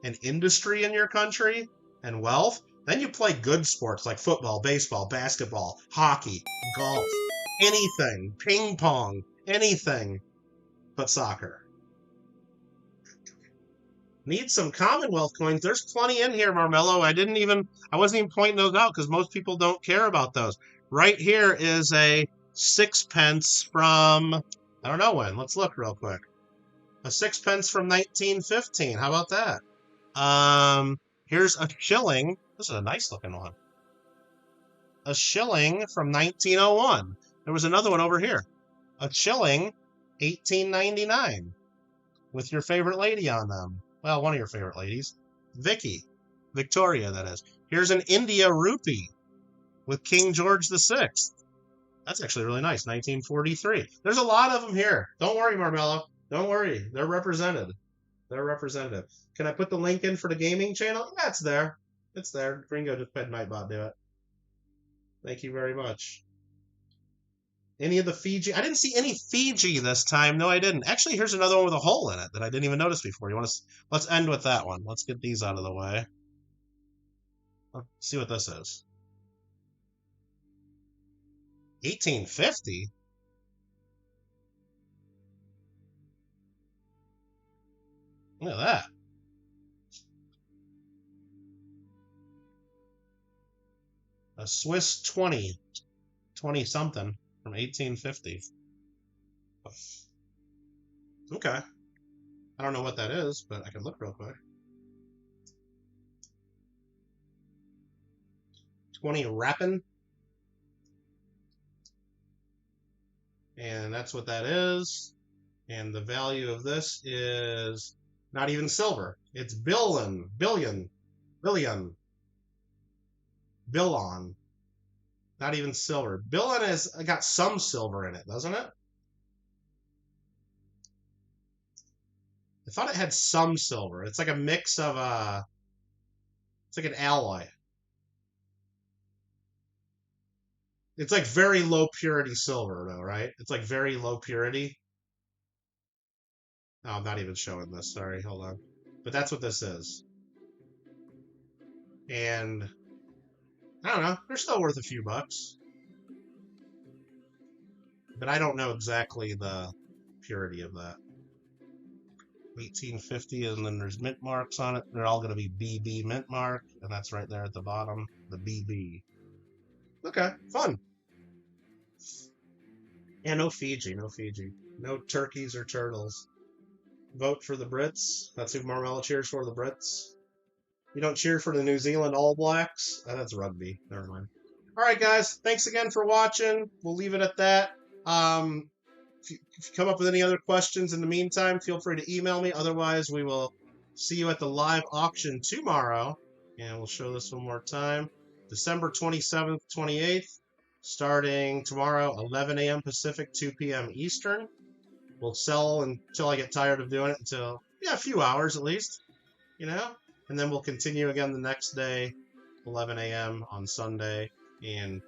an industry in your country, and wealth, then you play good sports like football, baseball, basketball, hockey, golf, anything, ping pong, anything but soccer. Need some Commonwealth coins. There's plenty in here, Marmello. I wasn't even pointing those out because most people don't care about those. Right here is a 6-pence from, I don't know when. Let's look real quick. A 6-pence from 1915. How about that? Here's a shilling. This is a nice looking one. A shilling from 1901. There was another one over here. A shilling, 1899, with your favorite lady on them. Well, one of your favorite ladies. Victoria, that is. Here's an India rupee with King George VI. That's actually really nice. 1943. There's a lot of them here. Don't worry, Marmello. Don't worry. They're represented. Can I put the link in for the gaming channel? Yeah, it's there. It's there. Gringo just had Nightbot do it. Thank you very much. Any of the Fiji? I didn't see any Fiji this time. No, I didn't. Actually, here's another one with a hole in it that I didn't even notice before. Let's end with that one. Let's get these out of the way. Let's see what this is. 1850? Look at that. A Swiss 20 something from 1850. Okay. I don't know what that is, but I can look real quick. 20 Rappin. And that's what that is. And the value of this is not even silver. It's billion. Not even silver. Billon has got some silver in it, doesn't it? I thought it had some silver. It's like a mix of it's like an alloy. It's like very low purity silver though, right? It's like very low purity. Oh, I'm not even showing this. Sorry, hold on. But that's what this is. And I don't know. They're still worth a few bucks. But I don't know exactly the purity of that. 1850, and then there's mint marks on it. They're all going to be BB mint mark, and that's right there at the bottom, the BB. Okay, fun. Yeah, no Fiji, no Fiji. No turkeys or turtles. Vote for the Brits. That's who Marmella cheers for, the Brits. You don't cheer for the New Zealand All Blacks? Oh, that's rugby. Never mind. All right, guys. Thanks again for watching. We'll leave it at that. If you come up with any other questions in the meantime, feel free to email me. Otherwise, we will see you at the live auction tomorrow. And we'll show this one more time. December 27th, 28th, starting tomorrow, 11 a.m. Pacific, 2 p.m. Eastern. We'll sell until I get tired of doing it, until, a few hours at least, And then we'll continue again the next day, 11 a.m. on Sunday, and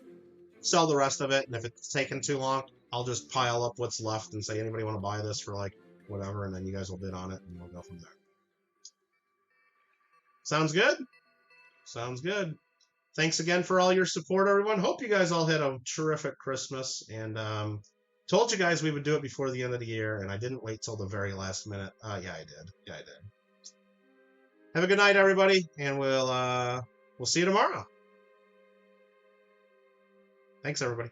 sell the rest of it. And if it's taking too long, I'll just pile up what's left and say, anybody want to buy this for like whatever, and then you guys will bid on it, and we'll go from there. Sounds good? Sounds good. Thanks again for all your support, everyone. Hope you guys all had a terrific Christmas, and told you guys we would do it before the end of the year, and I didn't wait till the very last minute. Yeah, I did. Have a good night, everybody, and we'll see you tomorrow. Thanks, everybody.